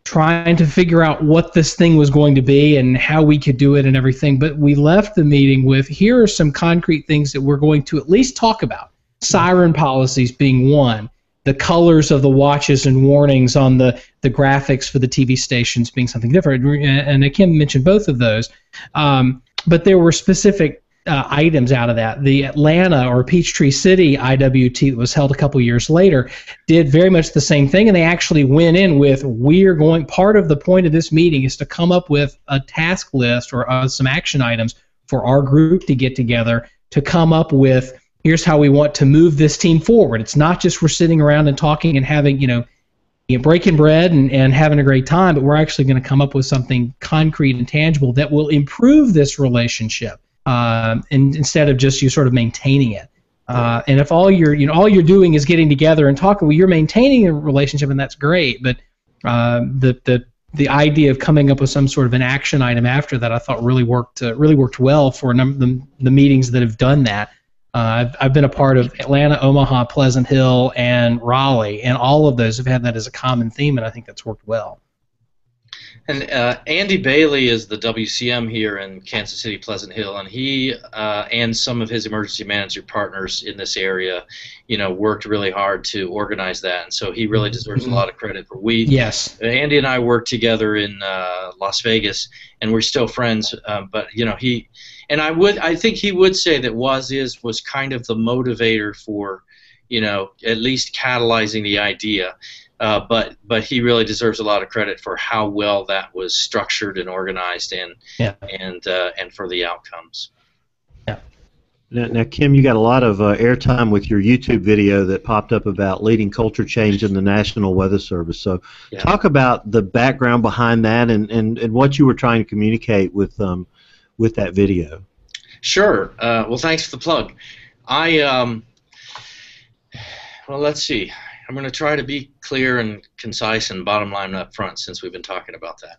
trying to figure out what this thing was going to be and how we could do it and everything, but we left the meeting with, here are some concrete things that we're going to at least talk about. Siren policies being one. The colors of the watches and warnings on the graphics for the TV stations being something different. And Kim mentioned both of those. But there were specific items out of that. The Atlanta or Peachtree City IWT that was held a couple years later did very much the same thing, and they actually went in with, part of the point of this meeting is to come up with a task list or some action items for our group to get together to come up with, here's how we want to move this team forward. It's not just we're sitting around and talking and having, breaking bread and having a great time, but we're actually going to come up with something concrete and tangible that will improve this relationship, and instead of just you sort of maintaining it. And if all you're doing is getting together and talking, well, you're maintaining a relationship, and that's great. But the idea of coming up with some sort of an action item after that, I thought really worked well for a number of the meetings that have done that. I've been a part of Atlanta, Omaha, Pleasant Hill, and Raleigh, and all of those have had that as a common theme, and I think that's worked well. And Andy Bailey is the WCM here in Kansas City, Pleasant Hill, and he and some of his emergency manager partners in this area, worked really hard to organize that, and so he really deserves a lot of credit. Yes. Andy and I worked together in Las Vegas, and we're still friends. But he, and I think he would say that was kind of the motivator for, at least catalyzing the idea. But he really deserves a lot of credit for how well that was structured and organized, and for the outcomes. Yeah. Now, Kim, you got a lot of airtime with your YouTube video that popped up about leading culture change in the National Weather Service. So, talk about the background behind that and what you were trying to communicate with that video. Sure. Well, thanks for the plug. Let's see. I'm going to try to be clear and concise and bottom line up front, since we've been talking about that.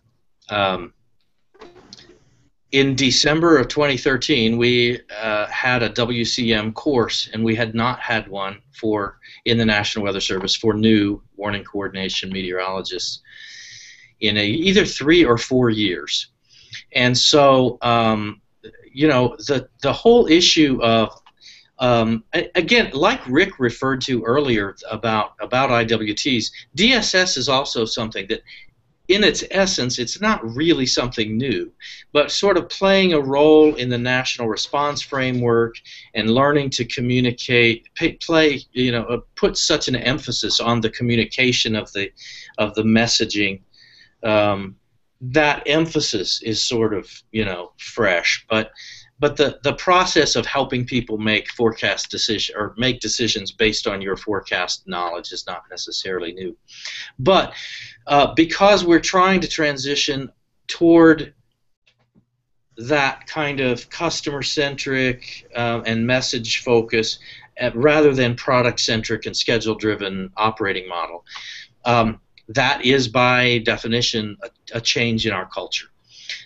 In December of 2013, we had a WCM course, and we had not had one in the National Weather Service for new warning coordination meteorologists in either 3 or 4 years. And so, the whole issue of again, like Rick referred to earlier about IWTs, DSS is also something that, in its essence, it's not really something new, but sort of playing a role in the national response framework and learning to communicate, put such an emphasis on the communication of the messaging. That emphasis is sort of fresh, but the process of helping people make make decisions based on your forecast knowledge is not necessarily new. But because we're trying to transition toward that kind of customer-centric and message focus rather than product-centric and schedule-driven operating model, that is by definition a change in our culture.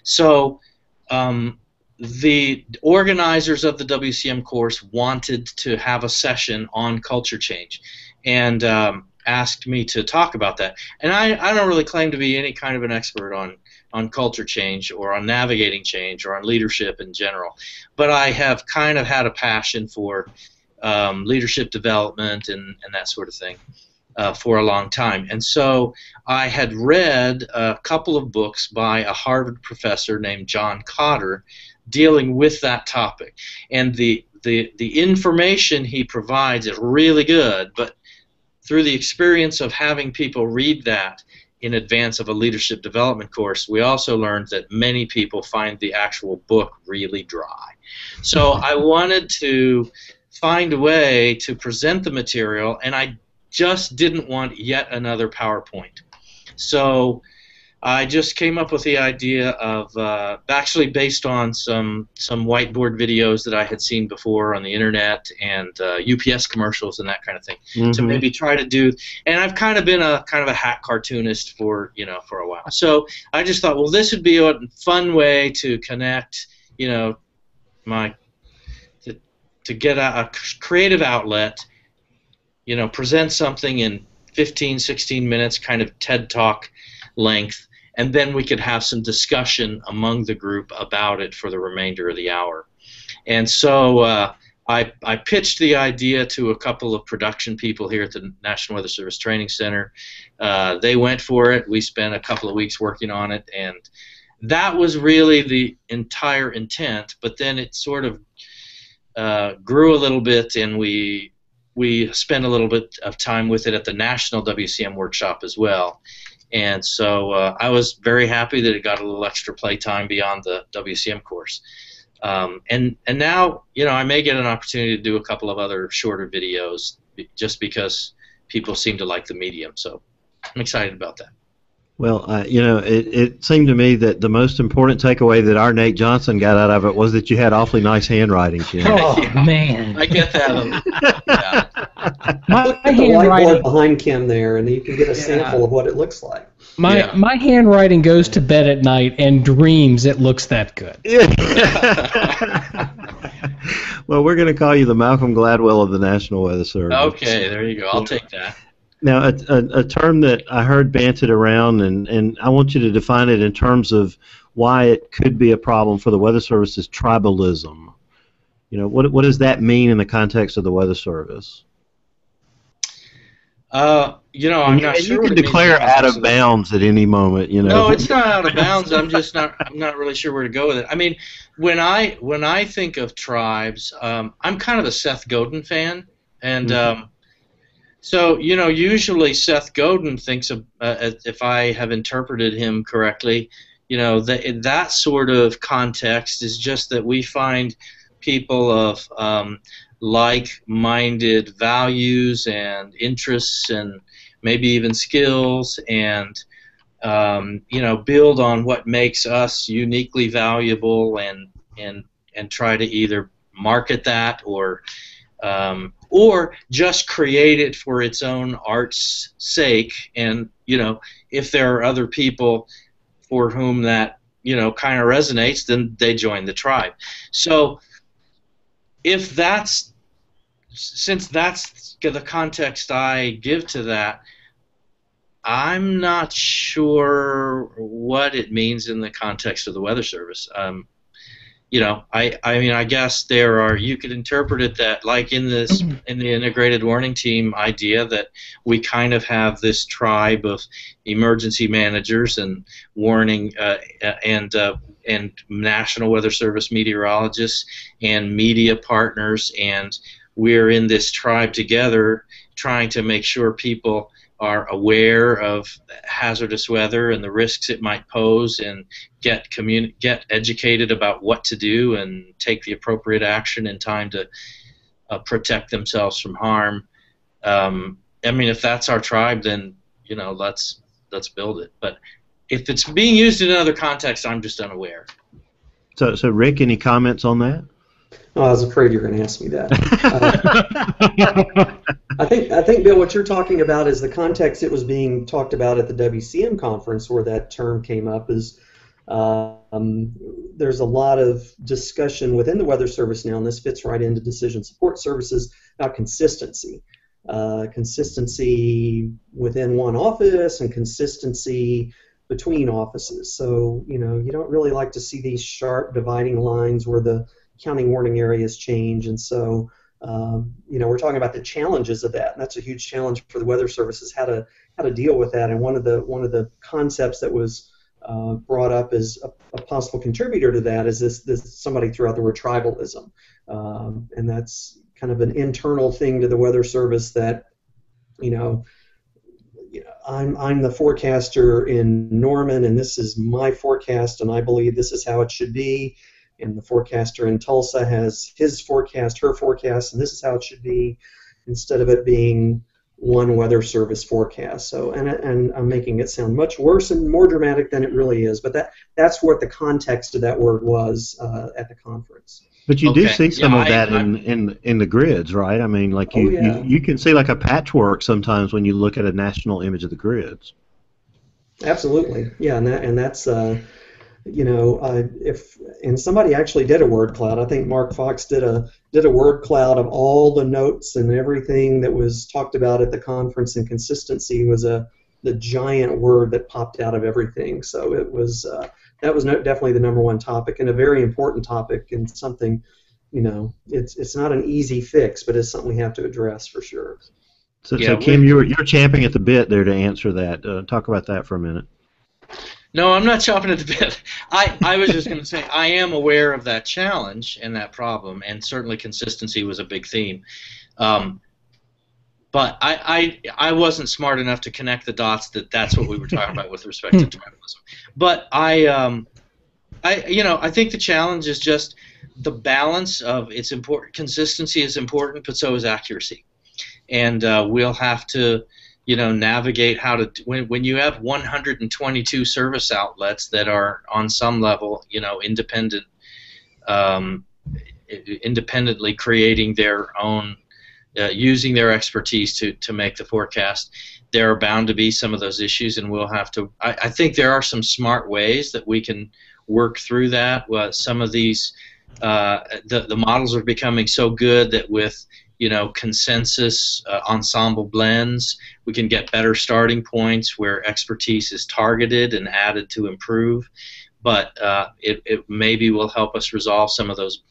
So the organizers of the WCM course wanted to have a session on culture change, and asked me to talk about that. And I don't really claim to be any kind of an expert on culture change or on navigating change or on leadership in general, but I have kind of had a passion for leadership development and that sort of thing for a long time. And so I had read a couple of books by a Harvard professor named John Cotter dealing with that topic. And the information he provides is really good, but through the experience of having people read that in advance of a leadership development course, we also learned that many people find the actual book really dry. So I wanted to find a way to present the material, and I just didn't want yet another PowerPoint. So I just came up with the idea of, actually based on some whiteboard videos that I had seen before on the internet and UPS commercials and that kind of thing, to maybe try to do. And I've kind of been a hack cartoonist for a while. So I just thought, well, this would be a fun way to connect, to get a creative outlet, present something in 15, 16 minutes, kind of TED Talk length, and then we could have some discussion among the group about it for the remainder of the hour. And so I pitched the idea to a couple of production people here at the National Weather Service Training Center. They went for it. We spent a couple of weeks working on it, and that was really the entire intent. But then it sort of grew a little bit, and we spent a little bit of time with it at the National WCM workshop as well. And so I was very happy that it got a little extra play time beyond the WCM course. And now, I may get an opportunity to do a couple of other shorter videos just because people seem to like the medium. So I'm excited about that. Well, it seemed to me that the most important takeaway that our Nate Johnson got out of it was that you had awfully nice handwriting, Jim. Oh, man. I get that. Yeah. Look at the whiteboard behind Kim there, and you can get a sample of what it looks like. My handwriting goes to bed at night and dreams it looks that good. Well, we're going to call you the Malcolm Gladwell of the National Weather Service. Okay, there you go. I'll take that. Now, a term that I heard banted around, and I want you to define it in terms of why it could be a problem for the Weather Service, is tribalism. What does that mean in the context of the Weather Service? I'm not sure. You can declare out of bounds at any moment. No, it's not out of bounds. I'm not really sure where to go with it. I mean, when I think of tribes, I'm kind of a Seth Godin fan, and so usually Seth Godin thinks of, if I have interpreted him correctly, that sort of context is just that we find people of like-minded values and interests and maybe even skills, and build on what makes us uniquely valuable and try to either market that or or just create it for its own art's sake. And if there are other people for whom that kind of resonates, then they join the tribe. So since that's the context I give to that, I'm not sure what it means in the context of the Weather Service. I mean, I guess you could interpret it that, like in the integrated warning team idea, that we kind of have this tribe of emergency managers and warning and National Weather Service meteorologists and media partners, and we're in this tribe together trying to make sure people are aware of hazardous weather and the risks it might pose, and get educated about what to do and take the appropriate action in time to protect themselves from harm. I mean, if that's our tribe, then let's build it. But if it's being used in another context, I'm just unaware. So Rick, any comments on that? Oh, I was afraid you were going to ask me that. I think, Bill, what you're talking about is the context it was being talked about at the WCM conference, where that term came up. Is there's a lot of discussion within the Weather Service now, and this fits right into decision support services, about consistency. Consistency within one office and consistency between offices. So, you don't really like to see these sharp dividing lines where the counting warning areas change, and so we're talking about the challenges of that, and that's a huge challenge for the Weather Service, is how to deal with that. And one of the concepts that was brought up as a possible contributor to that is this somebody threw out the word tribalism, and that's kind of an internal thing to the Weather Service that I'm the forecaster in Norman, and this is my forecast, and I believe this is how it should be. And the forecaster in Tulsa has his forecast, her forecast, and this is how it should be, instead of it being one Weather Service forecast. So, and I'm making it sound much worse and more dramatic than it really is, but that's what the context of that word was at the conference. But you do see some of that in the grids, right? I mean, like you can see like a patchwork sometimes when you look at a national image of the grids. Absolutely, yeah, and that's. If somebody actually did a word cloud, I think Mark Fox did a word cloud of all the notes and everything that was talked about at the conference, and consistency was the giant word that popped out of everything. So it was that was definitely the number one topic, and a very important topic, and something it's not an easy fix, but it's something we have to address for sure. So Kim, you're champing at the bit there to answer that. Talk about that for a minute. No, I'm not chopping at the bit. I was just going to say I am aware of that challenge and that problem, and certainly consistency was a big theme. But I wasn't smart enough to connect the dots that's what we were talking about with respect to tribalism. But I think the challenge is just the balance of it's important. Consistency is important, but so is accuracy, and we'll have to. Navigate how to when you have 122 service outlets that are on some level, independently creating their own, using their expertise to make the forecast. There are bound to be some of those issues, and we'll have to. I think there are some smart ways that we can work through that. Some of these, the models are becoming so good that with consensus ensemble blends, we can get better starting points where expertise is targeted and added to improve. But it maybe will help us resolve some of those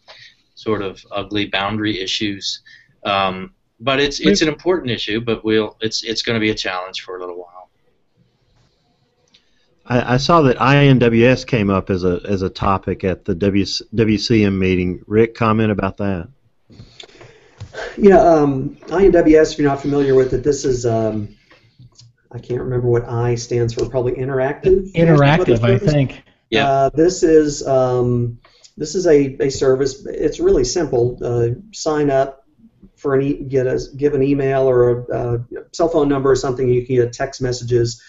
sort of ugly boundary issues. But it's an important issue, but it's going to be a challenge for a little while. I saw that INWS came up as a topic at the WCM meeting. Rick, comment about that. Yeah, INWS, if you're not familiar with it, this is, I can't remember what I stands for, probably interactive? Interactive, I think. Yeah. This is a service. It's really simple. Sign up for give an email or a cell phone number or something. You can get text messages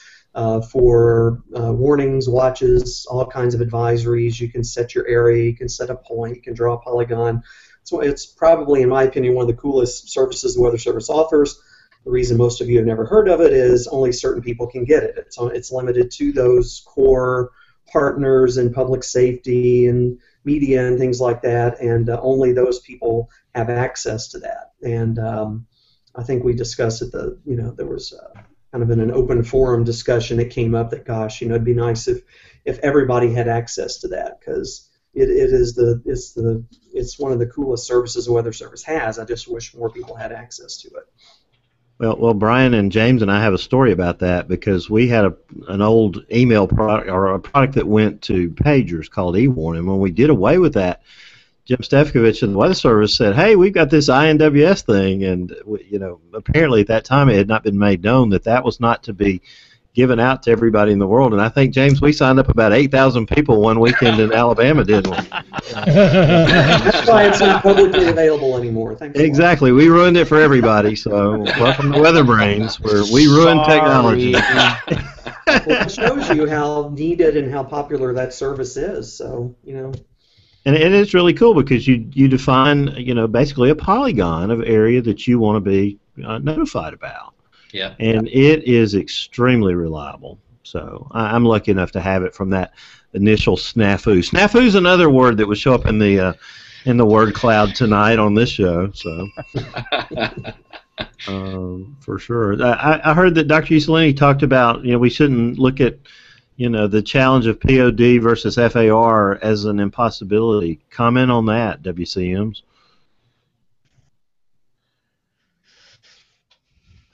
for warnings, watches, all kinds of advisories. You can set your area. You can set a point. You can draw a polygon. So it's probably, in my opinion, one of the coolest services the Weather Service offers. The reason most of you have never heard of it is only certain people can get it. It's limited to those core partners in public safety and media and things like that, and only those people have access to that. And I think we discussed it. There was kind of in an open forum discussion. It came up that, gosh, it'd be nice if everybody had access to that, because it's one of the coolest services the Weather Service has. I just wish more people had access to it. Well, Brian and James and I have a story about that, because we had an old email product, or a product that went to pagers called eWarning. When we did away with that, Jim Stefkovich of the Weather Service said, "Hey, we've got this INWS thing," and apparently at that time it had not been made known that was not to be given out to everybody in the world. And I think, James, we signed up about 8,000 people one weekend in Alabama, didn't we? That's why it's not publicly available anymore. Thanks. Exactly. We ruined it for everybody. So welcome to WeatherBrains, where we ruin technology. Well, it shows you how needed and how popular that service is. So, And it's really cool, because you define, basically a polygon of area that you want to be notified about. Yeah. And it is extremely reliable. So I'm lucky enough to have it from that initial snafu. Snafu is another word that would show up in the word cloud tonight on this show. So for sure. I heard that Dr. Usolini talked about, we shouldn't look at, the challenge of POD versus FAR as an impossibility. Comment on that, WCMs.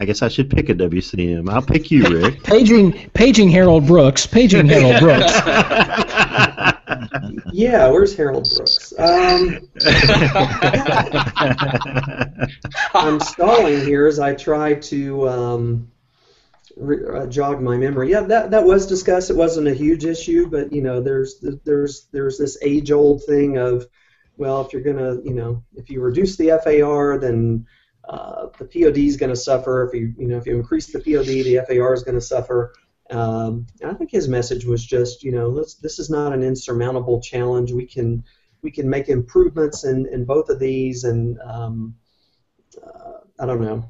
I guess I should pick a WCM. I'll pick you, Rick. Paging Harold Brooks. Paging Harold Brooks. Yeah, where's Harold Brooks? I'm stalling here as I try to jog my memory. Yeah, that was discussed. It wasn't a huge issue, but there's this age-old thing of, well, if you're gonna, if you reduce the FAR, then the POD is going to suffer. If you increase the POD, the FAR is going to suffer. And I think his message was just, this is not an insurmountable challenge. We can make improvements in both of these. And I don't know,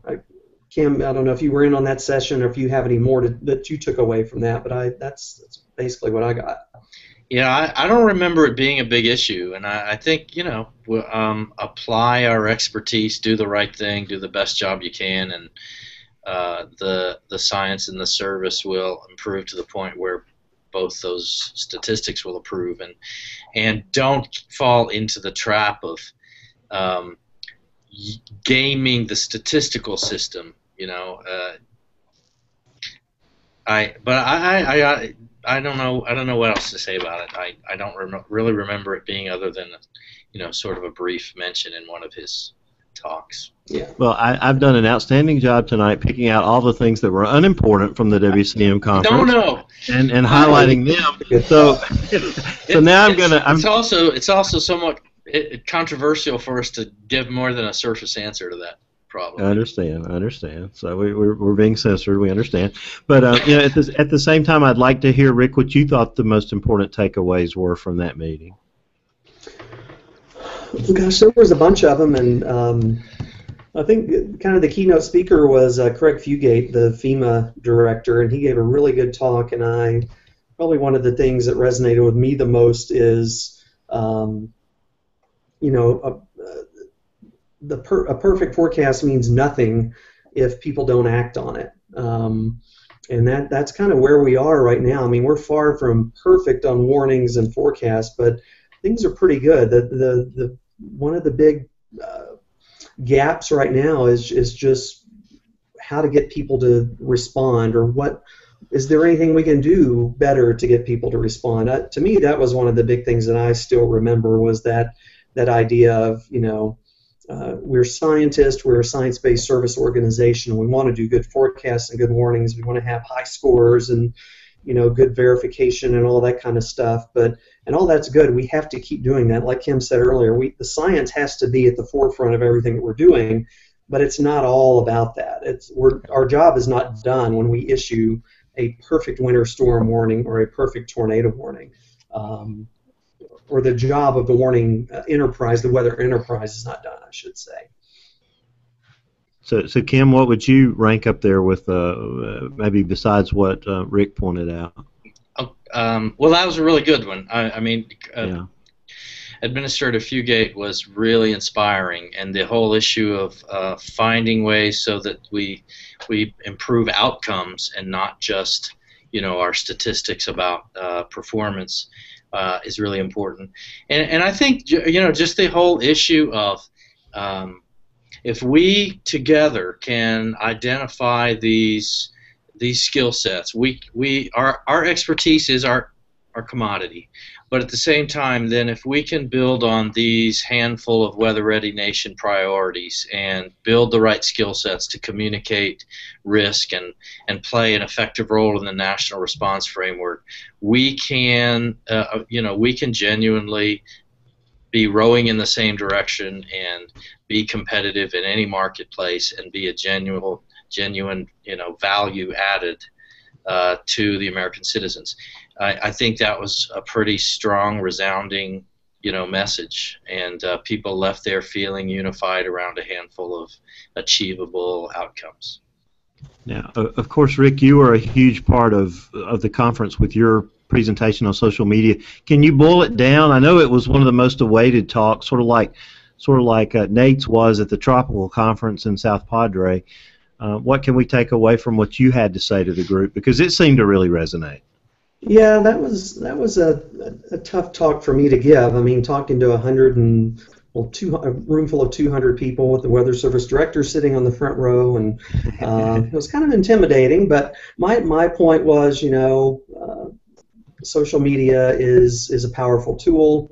Kim. I don't know if you were in on that session or if you have any more that you took away from that. But that's basically what I got. Yeah, I don't remember it being a big issue, and I think, apply our expertise, do the right thing, do the best job you can, and the science and the service will improve to the point where both those statistics will improve, and don't fall into the trap of gaming the statistical system. I don't know what else to say about it. I don't really remember it being other than sort of a brief mention in one of his talks. Yeah. Well, I've done an outstanding job tonight picking out all the things that were unimportant from the WCM conference. No. And highlighting them. So now It's also somewhat controversial for us to give more than a surface answer to that. Problem. I understand. So we're being censored. We understand. But at the same time, I'd like to hear, Rick, what you thought the most important takeaways were from that meeting. Gosh, there was a bunch of them, and I think kind of the keynote speaker was Craig Fugate, the FEMA director, and he gave a really good talk. And probably one of the things that resonated with me the most is, a perfect forecast means nothing if people don't act on it, and that's kind of where we are right now. I mean, we're far from perfect on warnings and forecasts, but things are pretty good. The one of the big gaps right now is just how to get people to respond, or what is there anything we can do better to get people to respond. To me, that was one of the big things that I still remember, was that idea of we're scientists, we're a science-based service organization, we want to do good forecasts and good warnings, we want to have high scores and good verification and all that kind of stuff, and all that's good. We have to keep doing that. Like Kim said earlier, the science has to be at the forefront of everything that we're doing, but it's not all about that. Our job is not done when we issue a perfect winter storm warning or a perfect tornado warning. or the job of the warning enterprise, the weather enterprise, is not done, I should say. So Kim, what would you rank up there with maybe besides what Rick pointed out? Well, that was a really good one. I mean, Yeah. Administrator Fugate was really inspiring, and the whole issue of finding ways so that we improve outcomes and not just our statistics about performance is really important. And I think just the whole issue of if we together can identify these skill sets, our expertise is our commodity. But at the same time, then if we can build on these handful of weather-ready nation priorities and build the right skill sets to communicate risk and play an effective role in the national response framework, we can genuinely be rowing in the same direction and be competitive in any marketplace and be a genuine value added to the American citizens. I think that was a pretty strong, resounding, message, and people left there feeling unified around a handful of achievable outcomes. Now, of course, Rick, you were a huge part of the conference with your presentation on social media. Can you boil it down? I know it was one of the most awaited talks, sort of like Nate's was at the Tropical Conference in South Padre. What can we take away from what you had to say to the group? Because it seemed to really resonate. Yeah, that was a tough talk for me to give. I mean, talking to a room full of 200 people with the Weather Service director sitting on the front row, and it was kind of intimidating. But my point was, social media is a powerful tool.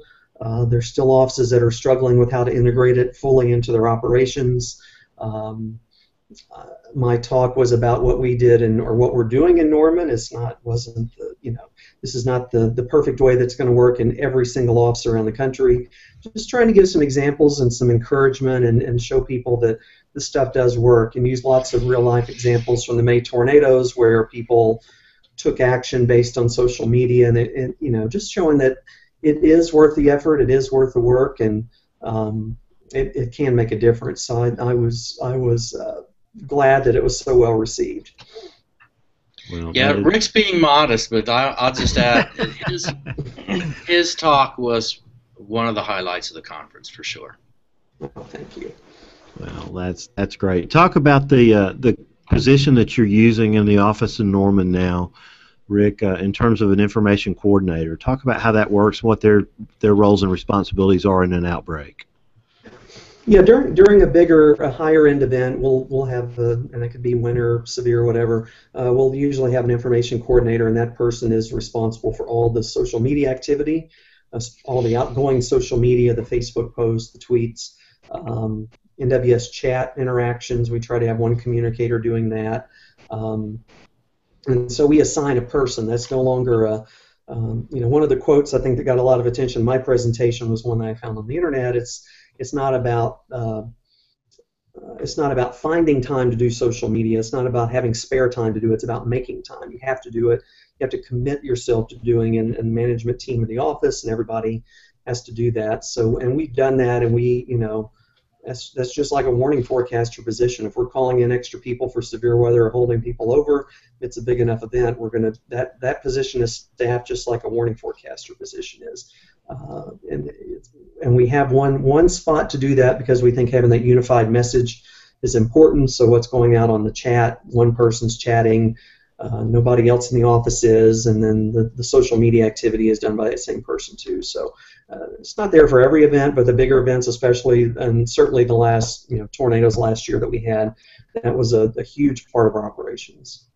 There's still offices that are struggling with how to integrate it fully into their operations. My talk was about what we did or what we're doing in Norman. This is not the perfect way that's going to work in every single office around the country. Just trying to give some examples and some encouragement and show people that this stuff does work, and use lots of real life examples from the May tornadoes where people took action based on social media, and just showing that it is worth the effort, it is worth the work, and it can make a difference. So I was glad that it was so well received. Well, yeah, Rick's being modest, but I'll just add his talk was one of the highlights of the conference for sure. Oh, thank you. Well, that's great. Talk about the position that you're using in the office in Norman now, Rick, in terms of an information coordinator. Talk about how that works and what their roles and responsibilities are in an outbreak. Yeah, during a higher end event, we'll have and it could be winter, severe, whatever. We'll usually have an information coordinator, and that person is responsible for all the social media activity, all the outgoing social media, the Facebook posts, the tweets, NWS chat interactions. We try to have one communicator doing that, and so we assign a person. That's no longer one of the quotes I think that got a lot of attention in my presentation was one that I found on the internet. It's not about finding time to do social media. It's not about having spare time to do it. It's about making time. You have to do it. You have to commit yourself to doing it, and the management team of the office and everybody has to do that. So, and we've done that, and that's just like a warning forecaster position. If we're calling in extra people for severe weather or holding people over, it's a big enough event. That position is staffed just like a warning forecaster position is. And we have one spot to do that because we think having that unified message is important. So what's going out on the chat, one person's chatting, nobody else in the office is, and then the social media activity is done by that same person too. So it's not there for every event, but the bigger events especially, and certainly the last tornadoes last year that we had, that was a huge part of our operations.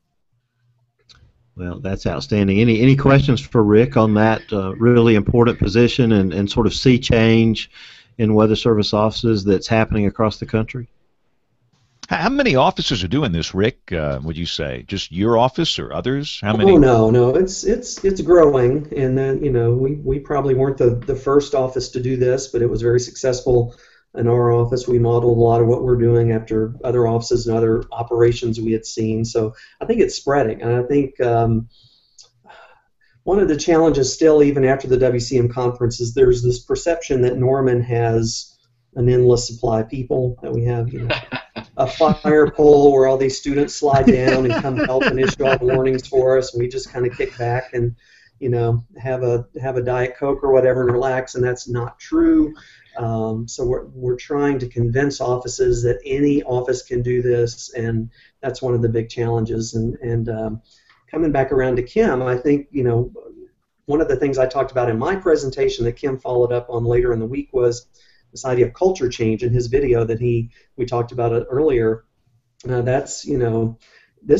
Well, that's outstanding. Any questions for Rick on that really important position and sort of sea change in Weather Service offices that's happening across the country? How many offices are doing this, Rick? Would you say just your office or others? How many? Oh no, it's growing, and then we probably weren't the first office to do this, but it was very successful. In our office, we modeled a lot of what we're doing after other offices and other operations we had seen. So I think it's spreading, and I think one of the challenges still, even after the WCM conference, is there's this perception that Norman has an endless supply of people, that we have, a fire pole where all these students slide down and come help and issue all the warnings for us, and we just kind of kick back and, have a Diet Coke or whatever and relax, and that's not true. So we're trying to convince offices that any office can do this, and that's one of the big challenges. And coming back around to Kim, I think, one of the things I talked about in my presentation that Kim followed up on later in the week was this idea of culture change in his video that we talked about it earlier. This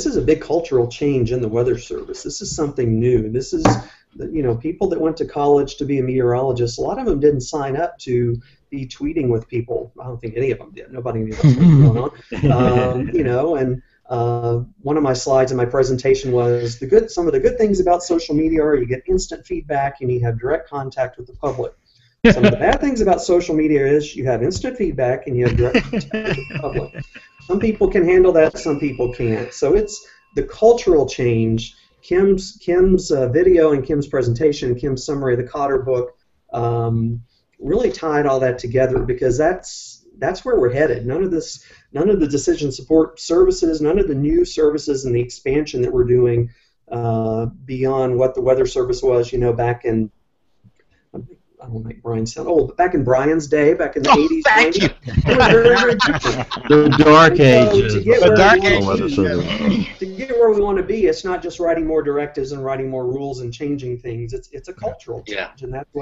is a big cultural change in the Weather Service. This is something new. This is, people that went to college to be a meteorologist, a lot of them didn't sign up to be tweeting with people. I don't think any of them did. Nobody knew what was going on. One of my slides in my presentation was some of the good things about social media are you get instant feedback and you have direct contact with the public. Some of the bad things about social media is you have instant feedback and you have direct contact with the public. Some people can handle that, some people can't. So it's the cultural change. Kim's video and Kim's presentation, Kim's summary of the Cotter book really tied all that together, because that's where we're headed. None of the decision support services, none of the new services and the expansion that we're doing beyond what the Weather Service was, back in, I don't want to make Brian sound old, but back in Brian's day, back in the 80s. Thank you. It was very, very different. The dark ages. To get where we want to be, it's not just writing more directives and writing more rules and changing things. It's a cultural change, and that's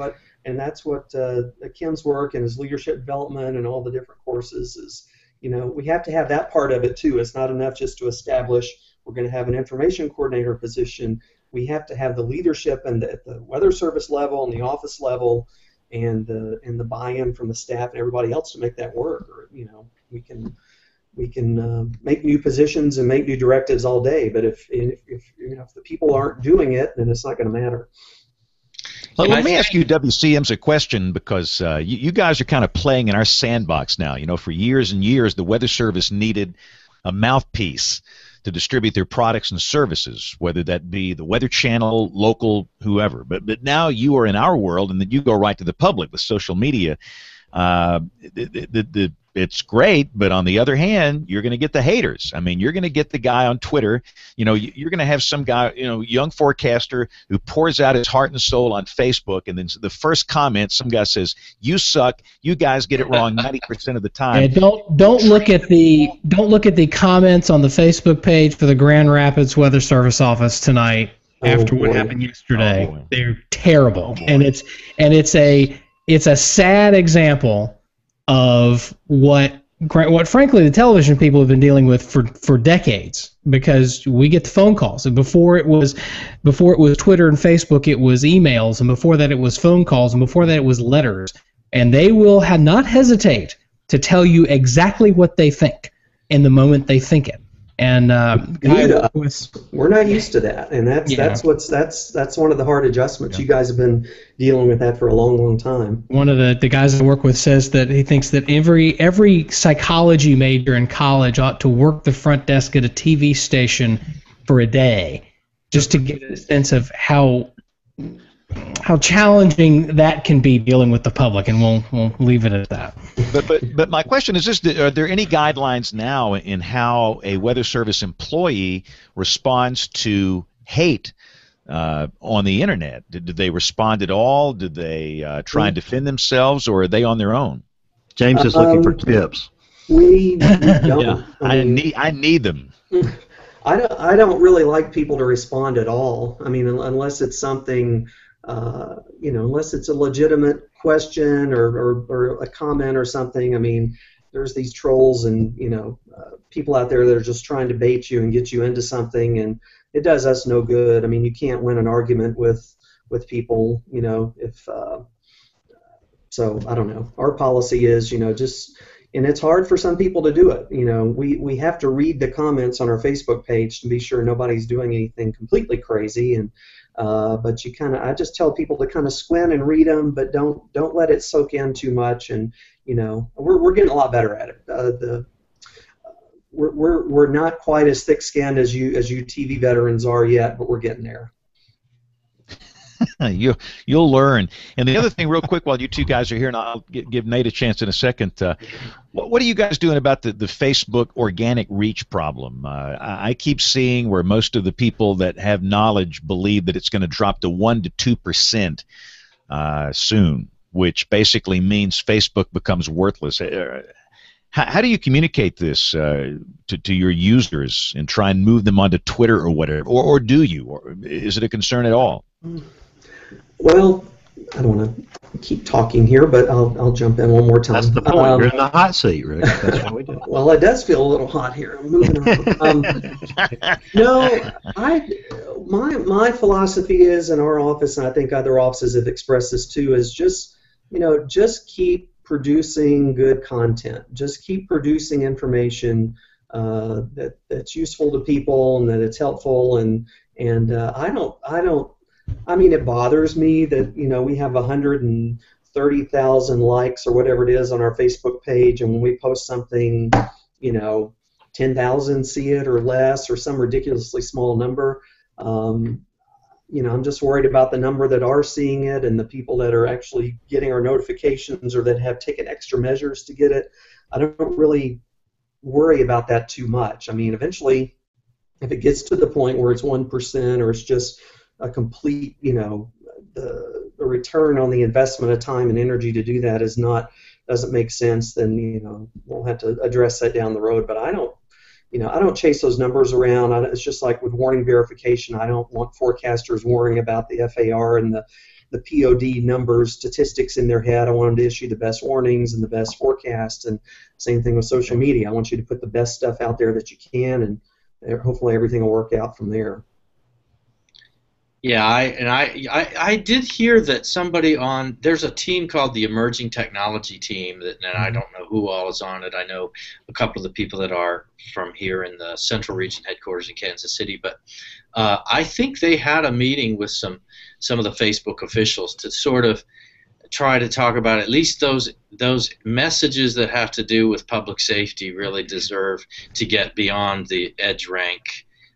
what Kim's work and his leadership development and all the different courses is. We have to have that part of it too. It's not enough just to establish we're going to have an information coordinator position. We have to have the leadership at the Weather Service level and the office level, and the buy-in from the staff and everybody else to make that work. Or we can make new positions and make new directives all day, but if the people aren't doing it, then it's not going to matter. Well, let me ask you, WCM's, a question, because you guys are kind of playing in our sandbox now. For years and years, the Weather Service needed a mouthpiece to distribute their products and services, whether that be the Weather Channel, local, whoever. But now you are in our world, and then you go right to the public with social media. It's great, but on the other hand, you're going to get the haters. I mean, you're going to get the guy on Twitter. You're going to have some guy, young forecaster who pours out his heart and soul on Facebook, and then the first comment, some guy says, "You suck. You guys get it wrong 90% of the time." Yeah, don't look at the comments on the Facebook page for the Grand Rapids Weather Service office tonight after what happened yesterday. They're terrible, and it's a sad example of what frankly the television people have been dealing with for decades, because we get the phone calls, and before it was Twitter and Facebook, it was emails, and before that it was phone calls, and before that it was letters, and they will not hesitate to tell you exactly what they think in the moment they think it. And we're not used to that, and that's one of the hard adjustments. You guys have been dealing with that for a long, long time. One of the guys I work with says that he thinks that every psychology major in college ought to work the front desk at a TV station for a day, just to get a sense of how challenging that can be dealing with the public, and we'll leave it at that. But my question is this: are there any guidelines now in how a Weather Service employee responds to hate on the internet? Did they respond at all? Did they try and defend themselves, or are they on their own? James is looking for tips. We don't. Yeah, I need them. I don't really like people to respond at all. I mean, unless it's something. Unless it's a legitimate question or a comment or something. I mean, there's these trolls and people out there that are just trying to bait you and get you into something, and it does us no good. I mean, you can't win an argument with people, so I don't know. Our policy is, and it's hard for some people to do it. We have to read the comments on our Facebook page to be sure nobody's doing anything completely crazy, and but I just tell people to kind of squint and read them, but don't let it soak in too much. And we're getting a lot better at it. We're not quite as thick-skinned as you TV veterans are yet, but we're getting there. You'll learn. And the other thing, real quick, while you two guys are here, and I'll give Nate a chance in a second. What are you guys doing about the Facebook organic reach problem? I keep seeing where most of the people that have knowledge believe that it's going to drop to 1 to 2% soon, which basically means Facebook becomes worthless. How do you communicate this to your users and try and move them onto Twitter or whatever? Or do you? Or is it a concern at all? Well, I don't want to keep talking here, but I'll jump in one more time. That's the point. You're in the hot seat, Rick. That's what we do. Well, it does feel a little hot here. I'm moving on. No, my philosophy is in our office, and I think other offices have expressed this too, is just keep producing good content. Just keep producing information that's useful to people and that it's helpful. And I mean, it bothers me that we have 130,000 likes or whatever it is on our Facebook page, and when we post something, 10,000 see it or less or some ridiculously small number. I'm just worried about the number that are seeing it and the people that are actually getting our notifications or that have taken extra measures to get it. I don't really worry about that too much. I mean, eventually, if it gets to the point where it's 1% or it's just a complete, the return on the investment of time and energy to do that doesn't make sense, then we'll have to address that down the road. But I don't chase those numbers around. It's just like with warning verification. I don't want forecasters worrying about the FAR and the POD numbers, statistics in their head. I want them to issue the best warnings and the best forecasts. And same thing with social media. I want you to put the best stuff out there that you can, and hopefully everything will work out from there. Yeah, I did hear that there's a team called the Emerging Technology Team, and I don't know who all is on it. I know a couple of the people that are from here in the Central Region headquarters in Kansas City, but I think they had a meeting with some of the Facebook officials to sort of try to talk about at least those messages that have to do with public safety really deserve to get beyond the edge rank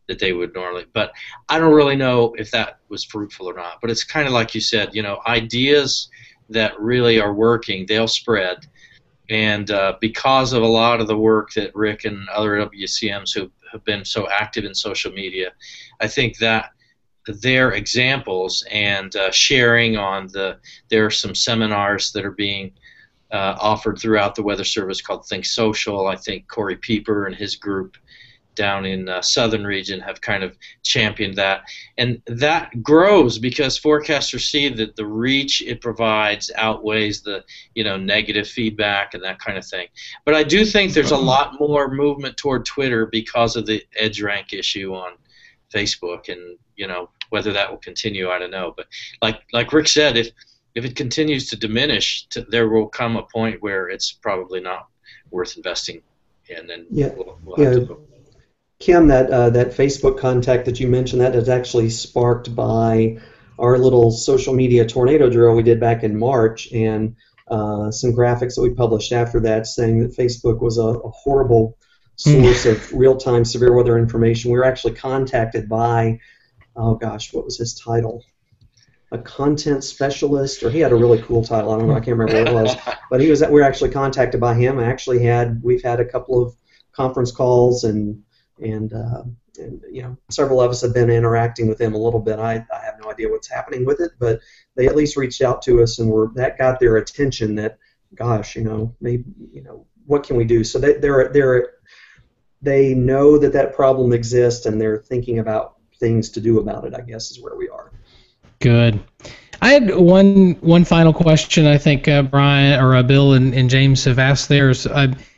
that they would normally. But I don't really know if that was fruitful or not. But it's kind of like you said, ideas that really are working, they'll spread. And because of a lot of the work that Rick and other WCMs who have been so active in social media, I think that their examples and sharing there are some seminars that are being offered throughout the Weather Service called Think Social. I think Corey Pieper and his group down in southern region have kind of championed that, and that grows because forecasters see that the reach it provides outweighs the negative feedback and that kind of thing. But I do think there's a lot more movement toward Twitter because of the edge rank issue on Facebook, and whether that will continue, I don't know. But like Rick said, if it continues to diminish, there will come a point where it's probably not worth investing in, and we'll have to. Kim, that Facebook contact that you mentioned, that is actually sparked by our little social media tornado drill we did back in March, and some graphics that we published after that saying that Facebook was a horrible source of real-time severe weather information. We were actually contacted by, what was his title? A content specialist, or he had a really cool title. I don't know, I can't remember what it was. But we were actually contacted by him. We've had a couple of conference calls and several of us have been interacting with them a little bit. I have no idea what's happening with it, but they at least reached out to us, and that got their attention. That, gosh, maybe, what can we do? So they know that problem exists, and they're thinking about things to do about it, I guess, is where we are. Good. I had one final question. I think Brian or Bill and James have asked theirs.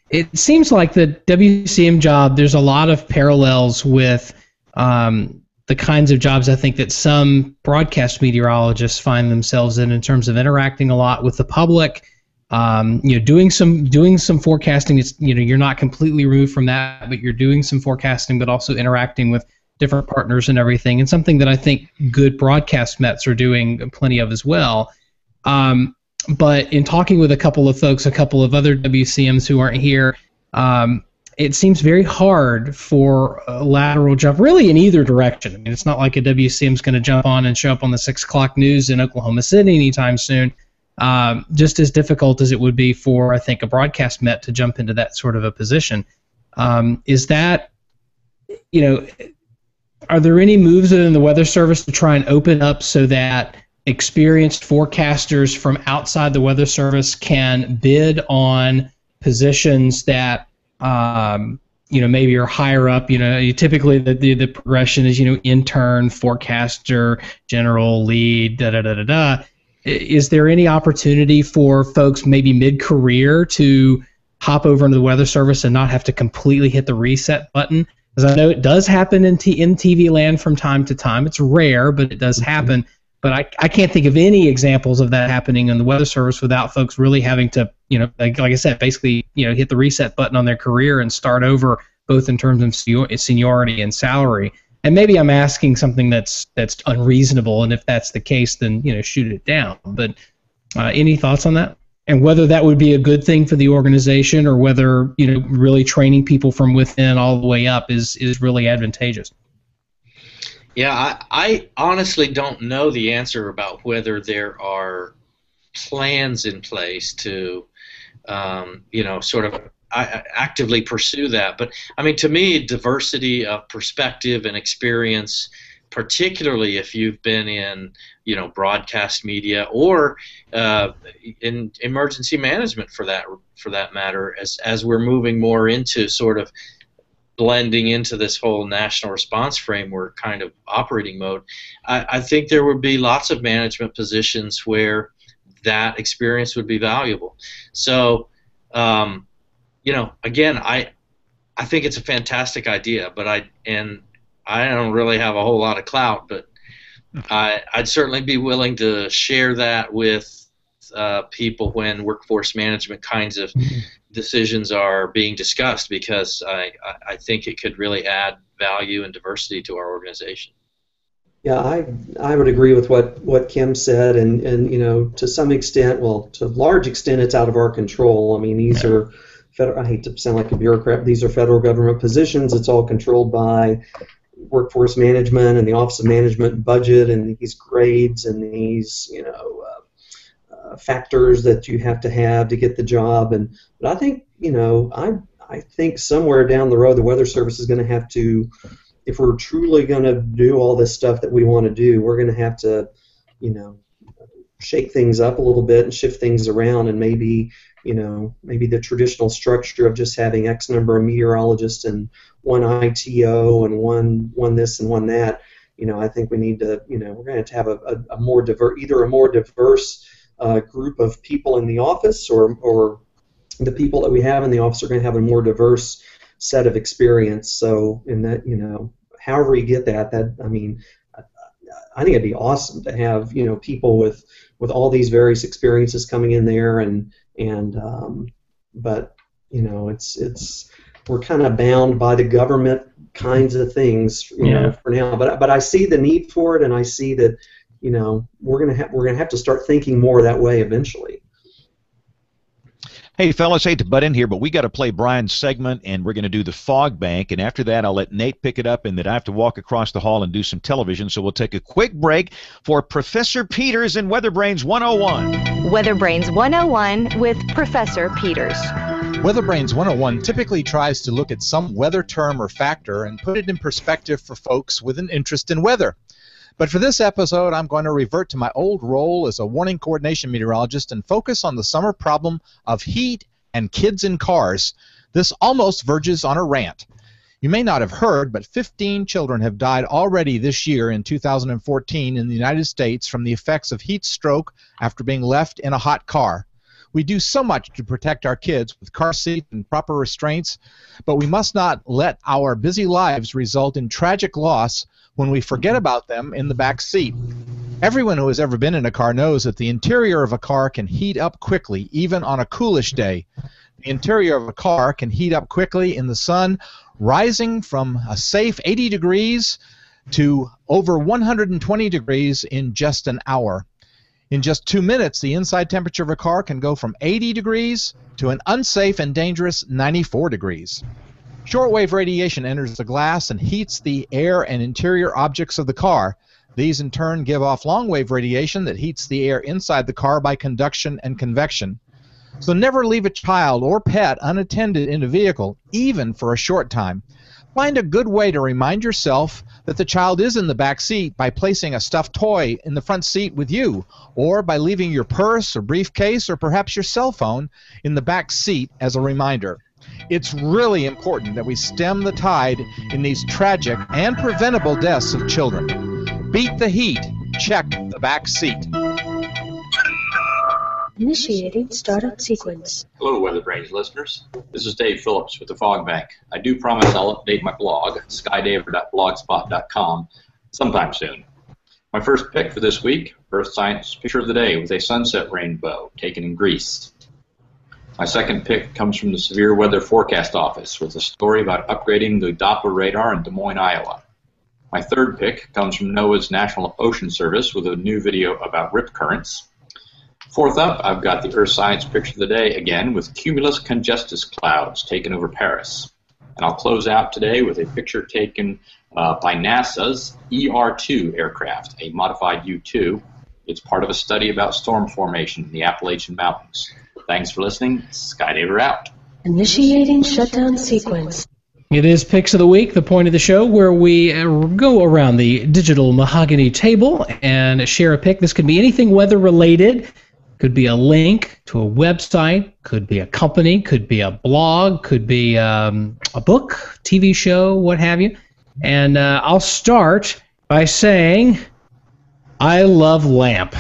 It seems like the WCM job, there's a lot of parallels with the kinds of jobs I think that some broadcast meteorologists find themselves in terms of interacting a lot with the public, doing some forecasting. It's, you're not completely removed from that, but you're doing some forecasting, but also interacting with different partners and everything, and something that I think good broadcast Mets are doing plenty of as well. But in talking with a couple of folks, a couple of other WCMs who aren't here, it seems very hard for a lateral jump, really in either direction. I mean, it's not like a WCM is going to jump on and show up on the 6 o'clock news in Oklahoma City anytime soon. Just as difficult as it would be for, I think, a broadcast Met to jump into that sort of a position. Is that, are there any moves within the Weather Service to try and open up so that experienced forecasters from outside the Weather Service can bid on positions that, maybe are higher up? Typically the progression is, intern, forecaster, general, lead, da-da-da-da-da. Is there any opportunity for folks maybe mid-career to hop over into the Weather Service and not have to completely hit the reset button? Because I know it does happen in TV land from time to time. It's rare, but it does happen. But I can't think of any examples of that happening in the Weather Service without folks really having to, like I said, basically, hit the reset button on their career and start over, both in terms of seniority and salary. And maybe I'm asking something that's unreasonable, and if that's the case, then shoot it down. But any thoughts on that? And whether that would be a good thing for the organization, or whether really training people from within all the way up is really advantageous. Yeah, I honestly don't know the answer about whether there are plans in place to, sort of actively pursue that. But, I mean, to me, diversity of perspective and experience, particularly if you've been in, broadcast media or in emergency management for that matter, as we're moving more into sort of blending into this whole national response framework kind of operating mode, I think there would be lots of management positions where that experience would be valuable. So, again, I think it's a fantastic idea, but I don't really have a whole lot of clout, but I'd certainly be willing to share that with people when workforce management kinds of decisions are being discussed, because I think it could really add value and diversity to our organization. Yeah, I would agree with what Kim said, and to some extent, well, to a large extent, it's out of our control. I mean, these are federal. I hate to sound like a bureaucrat. These are federal government positions. It's all controlled by workforce management and the Office of Management and Budget, and these grades and these factors that you have to get the job. But I think I think somewhere down the road the Weather Service is going to have to, if we're truly going to do all this stuff that we want to do, we're going to have to shake things up a little bit and shift things around, and maybe the traditional structure of just having X number of meteorologists and one ITO and one this and one that. I think we need to, we're going to have a more diverse group of people in the office, or the people that we have in the office are going to have a more diverse set of experience. So in that, however you get that, I mean, I think it'd be awesome to have, people with all these various experiences coming in there, but it's we're kind of bound by the government kinds of things, for now. But I see the need for it, and I see that, we're gonna have to start thinking more that way eventually. Hey, fellas, hate to butt in here, but we got to play Brian's segment, and we're going to do the fog bank, and after that I'll let Nate pick it up, and then I have to walk across the hall and do some television, so we'll take a quick break for Professor Peters in WeatherBrains 101. WeatherBrains 101 with Professor Peters. WeatherBrains 101 typically tries to look at some weather term or factor and put it in perspective for folks with an interest in weather. But for this episode, I'm going to revert to my old role as a warning coordination meteorologist and focus on the summer problem of heat and kids in cars. This almost verges on a rant. You may not have heard, but 15 children have died already this year in 2014 in the United States from the effects of heat stroke after being left in a hot car. We do so much to protect our kids with car seats and proper restraints, but we must not let our busy lives result in tragic loss when we forget about them in the back seat. Everyone who has ever been in a car knows that the interior of a car can heat up quickly, even on a coolish day. The interior of a car can heat up quickly in the sun, rising from a safe 80 degrees to over 120 degrees in just an hour. In just 2 minutes, the inside temperature of a car can go from 80 degrees to an unsafe and dangerous 94 degrees. Shortwave radiation enters the glass and heats the air and interior objects of the car. These in turn give off long-wave radiation that heats the air inside the car by conduction and convection. So never leave a child or pet unattended in a vehicle, even for a short time. Find a good way to remind yourself that the child is in the back seat by placing a stuffed toy in the front seat with you, or by leaving your purse or briefcase or perhaps your cell phone in the back seat as a reminder. It's really important that we stem the tide in these tragic and preventable deaths of children. Beat the heat. Check the back seat. Initiating startup sequence. Hello, WeatherBrains listeners. This is Dave Phillips with the Fog Bank. I do promise I'll update my blog, skydaver.blogspot.com, sometime soon. My first pick for this week, Earth Science Picture of the Day with a sunset rainbow taken in Greece. My second pick comes from the Severe Weather Forecast Office with a story about upgrading the Doppler radar in Des Moines, Iowa. My third pick comes from NOAA's National Ocean Service with a new video about rip currents. Fourth up, I've got the Earth Science Picture of the Day again with cumulus congestus clouds taken over Paris. And I'll close out today with a picture taken by NASA's ER-2 aircraft, a modified U-2. It's part of a study about storm formation in the Appalachian Mountains. Thanks for listening. Skydaver out. Initiating shutdown sequence. It is Picks of the Week, the point of the show where we go around the digital mahogany table and share a pick. This could be anything weather-related. Could be a link to a website, could be a company, could be a blog, could be a book, TV show, what have you. And I'll start by saying, I love LAMP.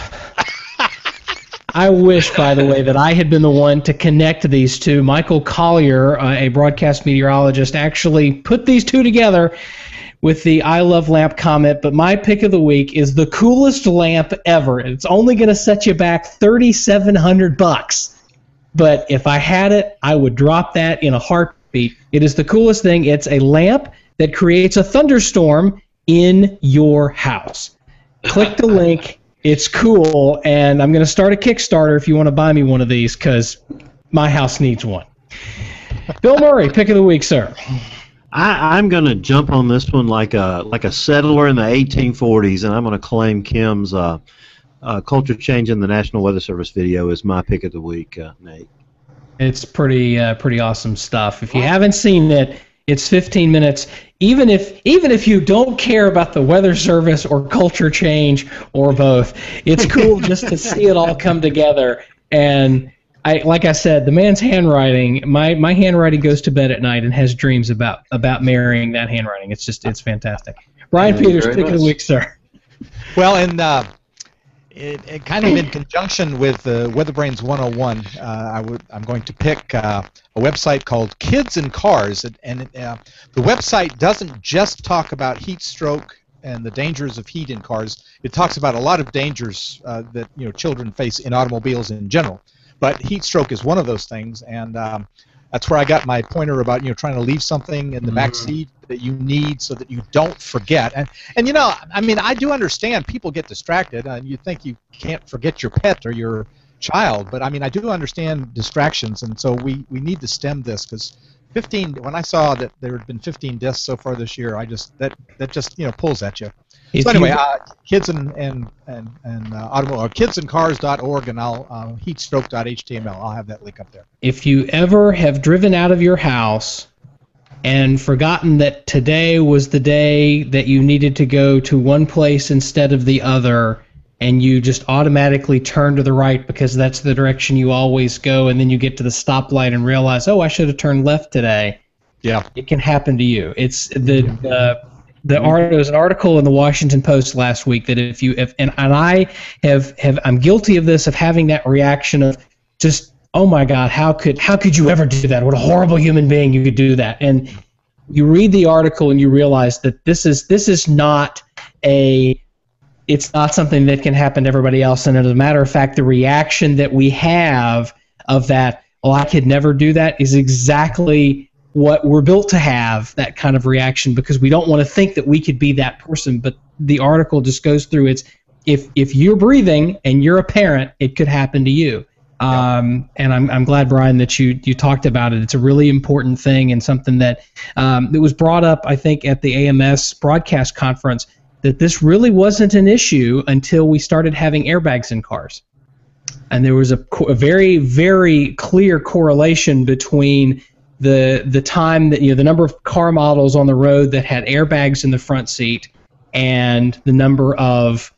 I wish, by the way, that I had been the one to connect these two. Michael Collier, a broadcast meteorologist, actually put these two together with the I Love Lamp comment, but my pick of the week is the coolest lamp ever. It's only going to set you back $3,700. But if I had it, I would drop that in a heartbeat. It is the coolest thing. It's a lamp that creates a thunderstorm in your house. Click the link. It's cool, and I'm going to start a Kickstarter if you want to buy me one of these, because my house needs one. Bill Murray, pick of the week, sir. I'm going to jump on this one like a settler in the 1840s, and I'm going to claim Kim's culture change in the National Weather Service video is my pick of the week, Nate. It's pretty awesome stuff. If you haven't seen it, it's 15 minutes. Even if you don't care about the Weather Service or culture change or both, it's cool just to see it all come together. And like I said, the man's handwriting, my handwriting goes to bed at night and has dreams about marrying that handwriting. It's fantastic. Brian Peters, pick of the week, sir. Well, and it kind of in conjunction with WeatherBrains 101, I'm going to pick a website called Kids and Cars, and the website doesn't just talk about heat stroke and the dangers of heat in cars. It talks about a lot of dangers that children face in automobiles in general. But heat stroke is one of those things, and that's where I got my pointer about trying to leave something in the back seat that you need so that you don't forget. And I do understand people get distracted, and you think you can't forget your pet or your child, but I do understand distractions, and so we need to stem this, because 15. When I saw that there had been 15 deaths so far this year, that just pulls at you. So anyway, kids and automobile, kidsandcars.org, and I'll heatstroke.html. I'll have that link up there. If you ever have driven out of your house and forgotten that today was the day that you needed to go to one place instead of the other, and you just automatically turn to the right because that's the direction you always go, and then you get to the stoplight and realize, oh, I should have turned left today. Yeah, it can happen to you. It's there was an article in the Washington Post last week that I'm guilty of this, of having that reaction of just, oh my God, how could you ever do that? What a horrible human being you could do that. And you read the article and you realize that this is not it's not something that can happen to everybody else. And as a matter of fact, the reaction that we have of that, oh, I could never do that, is exactly what we're built to have, that kind of reaction, because we don't want to think that we could be that person. But the article just goes through if you're breathing and you're a parent, it could happen to you. And I'm glad, Brian, that you talked about it. It's a really important thing and something that it was brought up, I think, at the AMS broadcast conference, that this really wasn't an issue until we started having airbags in cars. And there was a very, very clear correlation between the time that, the number of car models on the road that had airbags in the front seat and the number of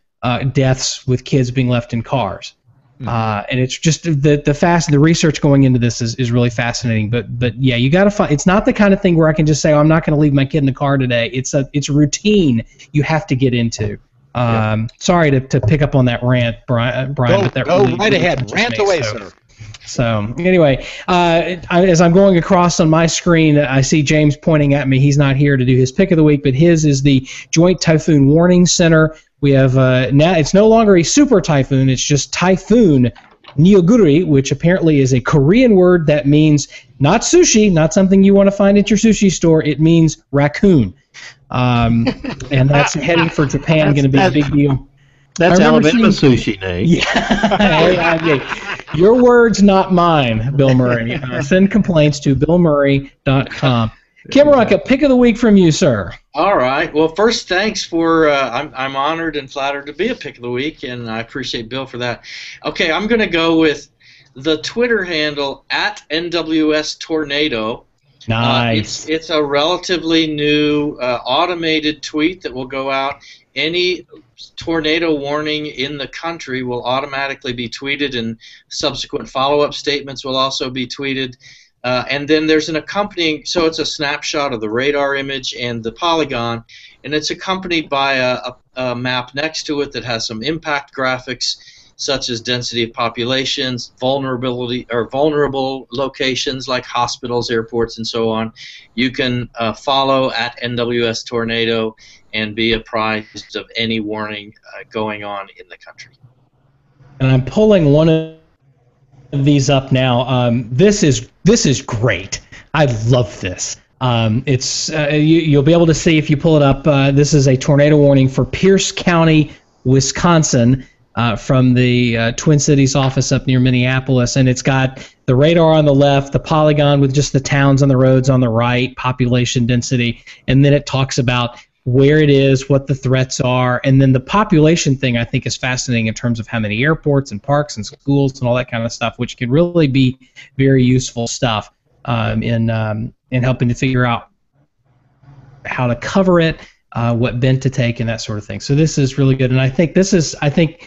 deaths with kids being left in cars. And it's just the research going into this is really fascinating. But yeah, you got to find. It's not the kind of thing where I can just say, I'm not going to leave my kid in the car today. It's a routine you have to get into. Sorry to pick up on that rant, Brian. But that go really, right really ahead. Rant away, sir. So anyway, as I'm going across on my screen, I see James pointing at me. He's not here to do his pick of the week, but his is the Joint Typhoon Warning Center. We have now it's no longer a super typhoon; it's just Typhoon Neoguri, which apparently is a Korean word that means not sushi, not something you want to find at your sushi store. It means raccoon, and that's heading for Japan. Going to be a big deal. That's Alabama sushi, Nate. Yeah. Your words, not mine, Bill Murray. Send complaints to billmurray.com. Kim Ruckett, pick of the week from you, sir. All right. Well, first, thanks for I'm honored and flattered to be a pick of the week, and I appreciate Bill for that. Okay, I'm going to go with the Twitter handle at NWS Tornado. Nice. It's a relatively new automated tweet that will go out. Any tornado warning in the country will automatically be tweeted, and subsequent follow-up statements will also be tweeted. And then there's an accompanying, so it's a snapshot of the radar image and the polygon, and it's accompanied by a map next to it that has some impact graphics, such as density of populations, vulnerable locations like hospitals, airports, and so on. You can follow at NWS Tornado and be apprised of any warning going on in the country. And I'm pulling one of these up now. This is great. I love this. It's you'll be able to see if you pull it up. This is a tornado warning for Pierce County, Wisconsin, from the Twin Cities office up near Minneapolis, and it's got the radar on the left, the polygon with just the towns on the roads on the right, population density, and then it talks about where it is, what the threats are, and then the population thing I think is fascinating in terms of how many airports and parks and schools and all that kind of stuff, which can really be very useful stuff in helping to figure out how to cover it, what bent to take, and that sort of thing. So this is really good, and I think the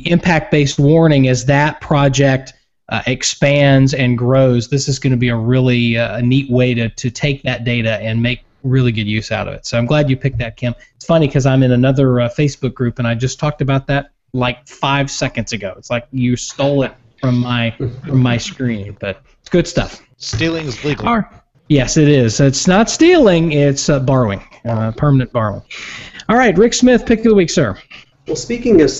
impact-based warning, as that project expands and grows, this is going to be a really neat way to take that data and make really good use out of it. So I'm glad you picked that, Kim. It's funny because I'm in another Facebook group, and I just talked about that like 5 seconds ago. It's like you stole it from my screen, but it's good stuff. Stealing is legal. Yes, it is. It's not stealing, it's borrowing, permanent borrowing. All right, Rick Smith, pick of the week, sir. Well, speaking of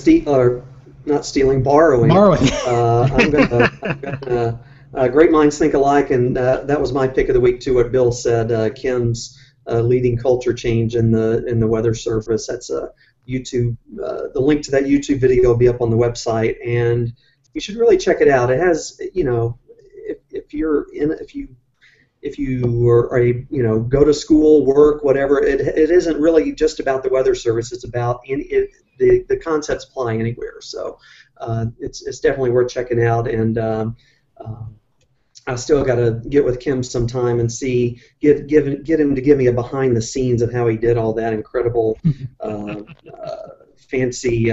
not stealing, borrowing. I'm going to Great minds think alike, and that was my pick of the week too. What Bill said, Kim's leading culture change in the Weather Service. That's a YouTube. The link to that YouTube video will be up on the website, and you should really check it out. It has, if you are a go to school, work, whatever, it isn't really just about the Weather Service. It's about the concepts apply anywhere. So it's definitely worth checking out, and I still got to get with Kim sometime and get him to give me a behind the scenes of how he did all that incredible fancy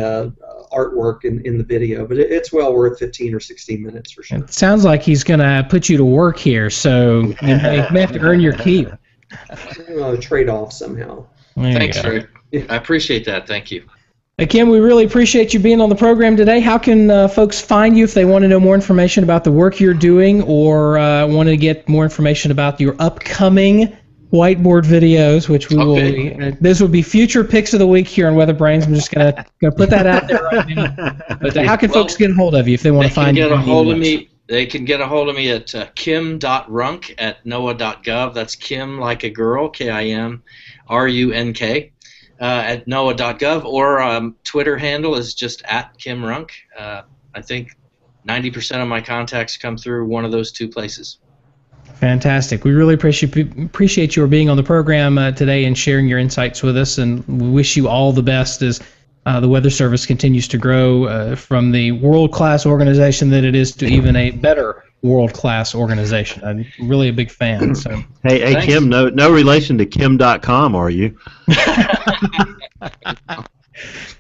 artwork in the video. But it's well worth 15 or 16 minutes for sure. It sounds like he's going to put you to work here, so you may have to earn your keep. Trade off somehow. Thanks, Rick. I appreciate that. Thank you. Hey, Kim, we really appreciate you being on the program today. How can folks find you if they want to know more information about the work you're doing, or want to get more information about your upcoming whiteboard videos, which we will. This will be future picks of the week here on WeatherBrains. I'm just gonna put that out there right now. But how can folks get a hold of you if they want to find you? They can get a hold of me at kim.runk@noaa.gov. That's Kim like a girl, KIMRUNK. At noaa.gov, or Twitter handle is just at KimRunk. I think 90% of my contacts come through one of those two places. Fantastic. We really appreciate your being on the program today and sharing your insights with us, and we wish you all the best as the Weather Service continues to grow from the world-class organization that it is to even a better world-class organization. I'm really a big fan. So. Hey, Kim, no relation to Kim.com, are you?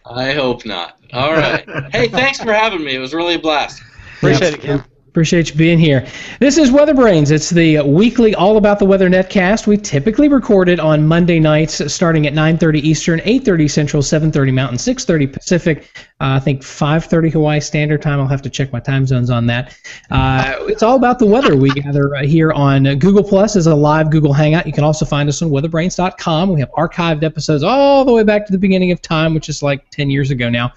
I hope not. All right. Hey, thanks for having me. It was really a blast. Appreciate it, Kim. Appreciate you being here. This is WeatherBrains. It's the weekly All About the Weather netcast. We typically record it on Monday nights starting at 9:30 Eastern, 8:30 Central, 7:30 Mountain, 6:30 Pacific, I think 5:30 Hawaii Standard Time. I'll have to check my time zones on that. It's all about the weather. We gather here on Google Plus as a live Google Hangout. You can also find us on weatherbrains.com. We have archived episodes all the way back to the beginning of time, which is like 10 years ago now.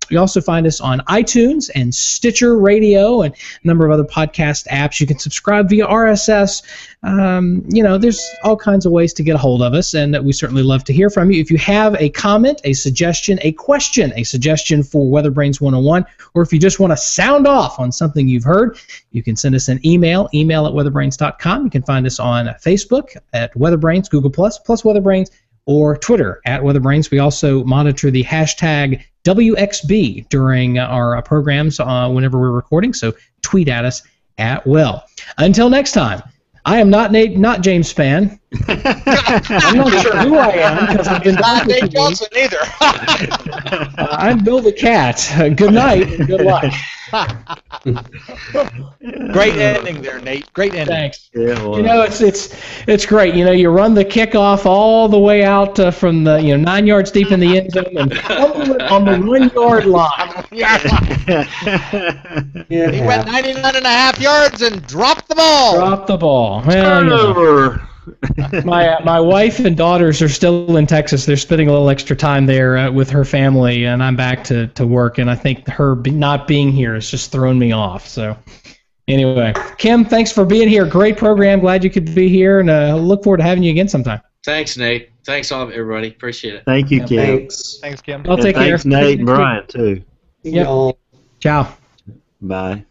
You also find us on iTunes and Stitcher Radio and a number of other podcast apps. You can subscribe via RSS. There's all kinds of ways to get a hold of us, and we certainly love to hear from you. If you have a comment, a suggestion, a question, a suggestion for WeatherBrains 101, or if you just want to sound off on something you've heard, you can send us an email at weatherbrains.com. You can find us on Facebook at WeatherBrains, Google Plus WeatherBrains, or Twitter at WeatherBrains. We also monitor the hashtag WXB during our programs whenever we're recording, so tweet at us at will. Until next time, I am not James Spann. I'm not sure who I am because I've been Not Nate Johnson either. I'm Bill the Cat. Good night and good luck. Great ending there, Nate. Great ending. Thanks. Yeah, well. It's great. You run the kickoff all the way out from the 9 yards deep in the end zone and fumble it on the 1 yard line. Yeah. He went 99.5 yards and dropped the ball. Well, Turnover. My wife and daughters are still in Texas. They're spending a little extra time there with her family, and I'm back to work. And I think her not being here has just thrown me off. So, anyway, Kim, thanks for being here. Great program. Glad you could be here, and look forward to having you again sometime. Thanks, Nate. Thanks, all everybody. Appreciate it. Thank you, Kim. Thanks, Kim. I'll take care. Thanks, Nate and Brian, too. Yep. Ciao. Bye.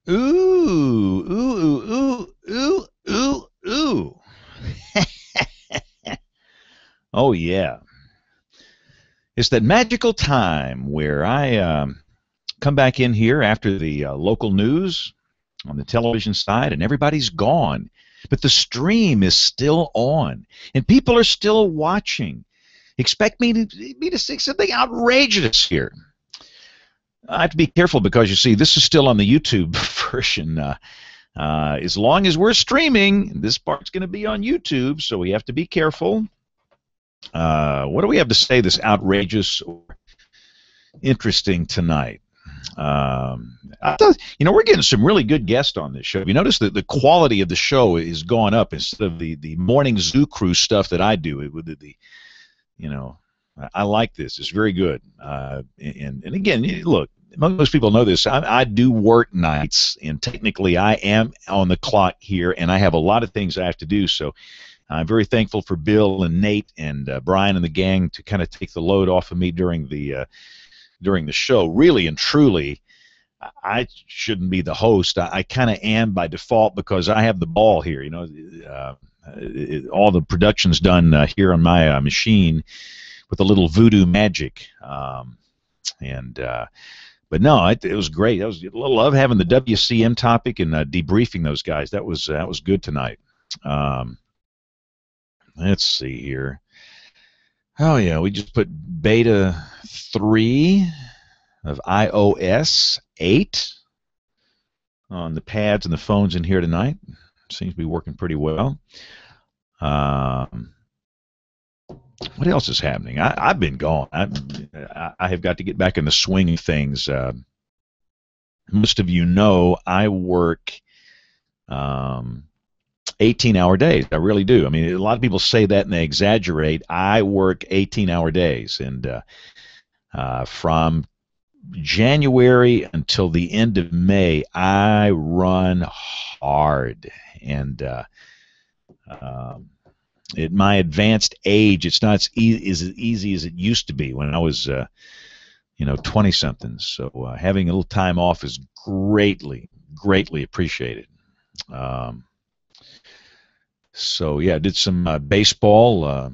Ooh, ooh, ooh, ooh, ooh, ooh. Oh, yeah. It's that magical time where I come back in here after the local news on the television side, and everybody's gone. But the stream is still on, and people are still watching. Expect me to say something outrageous here. I have to be careful because, you see, this is still on the YouTube version. As long as we're streaming, this part's going to be on YouTube, so we have to be careful. What do we have to say that's outrageous or interesting tonight? I thought, we're getting some really good guests on this show. You notice that the quality of the show is going up instead of the morning zoo crew stuff that I do. I like this. It's very good. And again, look, most people know this. I do work nights, and technically I am on the clock here, and I have a lot of things I have to do. So I'm very thankful for Bill and Nate and Brian and the gang to kind of take the load off of me during the show. Really and truly, I shouldn't be the host. I kind of am by default because I have the ball here. All the production's done here on my machine with a little voodoo magic. But no, it was great. I love having the WCM topic and debriefing those guys. That was good tonight. Let's see here. Oh yeah, we just put beta 3 of iOS 8 on the pads and the phones in here tonight. Seems to be working pretty well. What else is happening? I've been gone. I have got to get back in the swing of things. Most of you know I work 18-hour days. I really do. I mean, a lot of people say that and they exaggerate. I work 18-hour days, and from January until the end of May, I run hard. And at my advanced age, it's not as easy as it used to be when I was, 20-something. So having a little time off is greatly, greatly appreciated. So yeah, I did some baseball.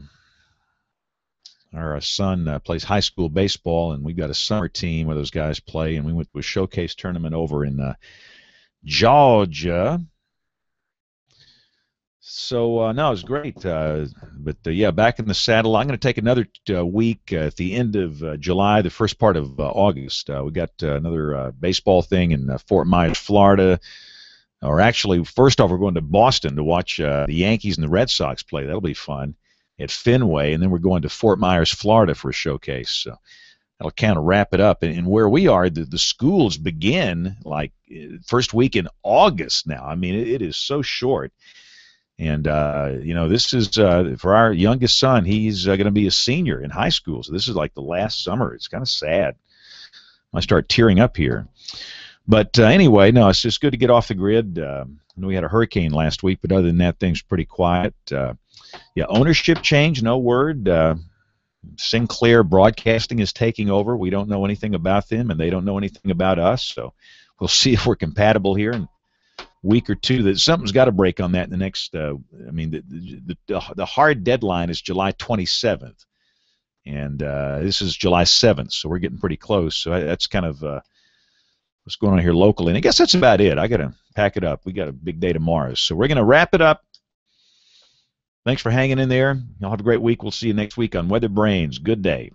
Our son plays high school baseball, and we've got a summer team where those guys play, and we went to a showcase tournament over in Georgia. So, no, it was great. Yeah, back in the saddle. I'm going to take another week at the end of July, the first part of August. We got another baseball thing in Fort Myers, Florida. Or actually, first off, we're going to Boston to watch the Yankees and the Red Sox play. That'll be fun at Fenway. And then we're going to Fort Myers, Florida for a showcase. So that'll kind of wrap it up. And where we are, the schools begin like first week in August now. I mean, it is so short. And, this is for our youngest son. He's going to be a senior in high school. So this is like the last summer. It's kind of sad. I start tearing up here. But anyway, no, it's just good to get off the grid. I know we had a hurricane last week, but other than that, things are pretty quiet. Ownership change, no word. Sinclair Broadcasting is taking over. We don't know anything about them, and they don't know anything about us. So we'll see if we're compatible here in a week or two. That something's got to break on that in the next. The hard deadline is July 27th, and this is July 7th, so we're getting pretty close. So that's kind of what's going on here locally. And I guess that's about it. I got to pack it up. We got a big day tomorrow. So we're going to wrap it up. Thanks for hanging in there. Y'all have a great week. We'll see you next week on WeatherBrains. Good day.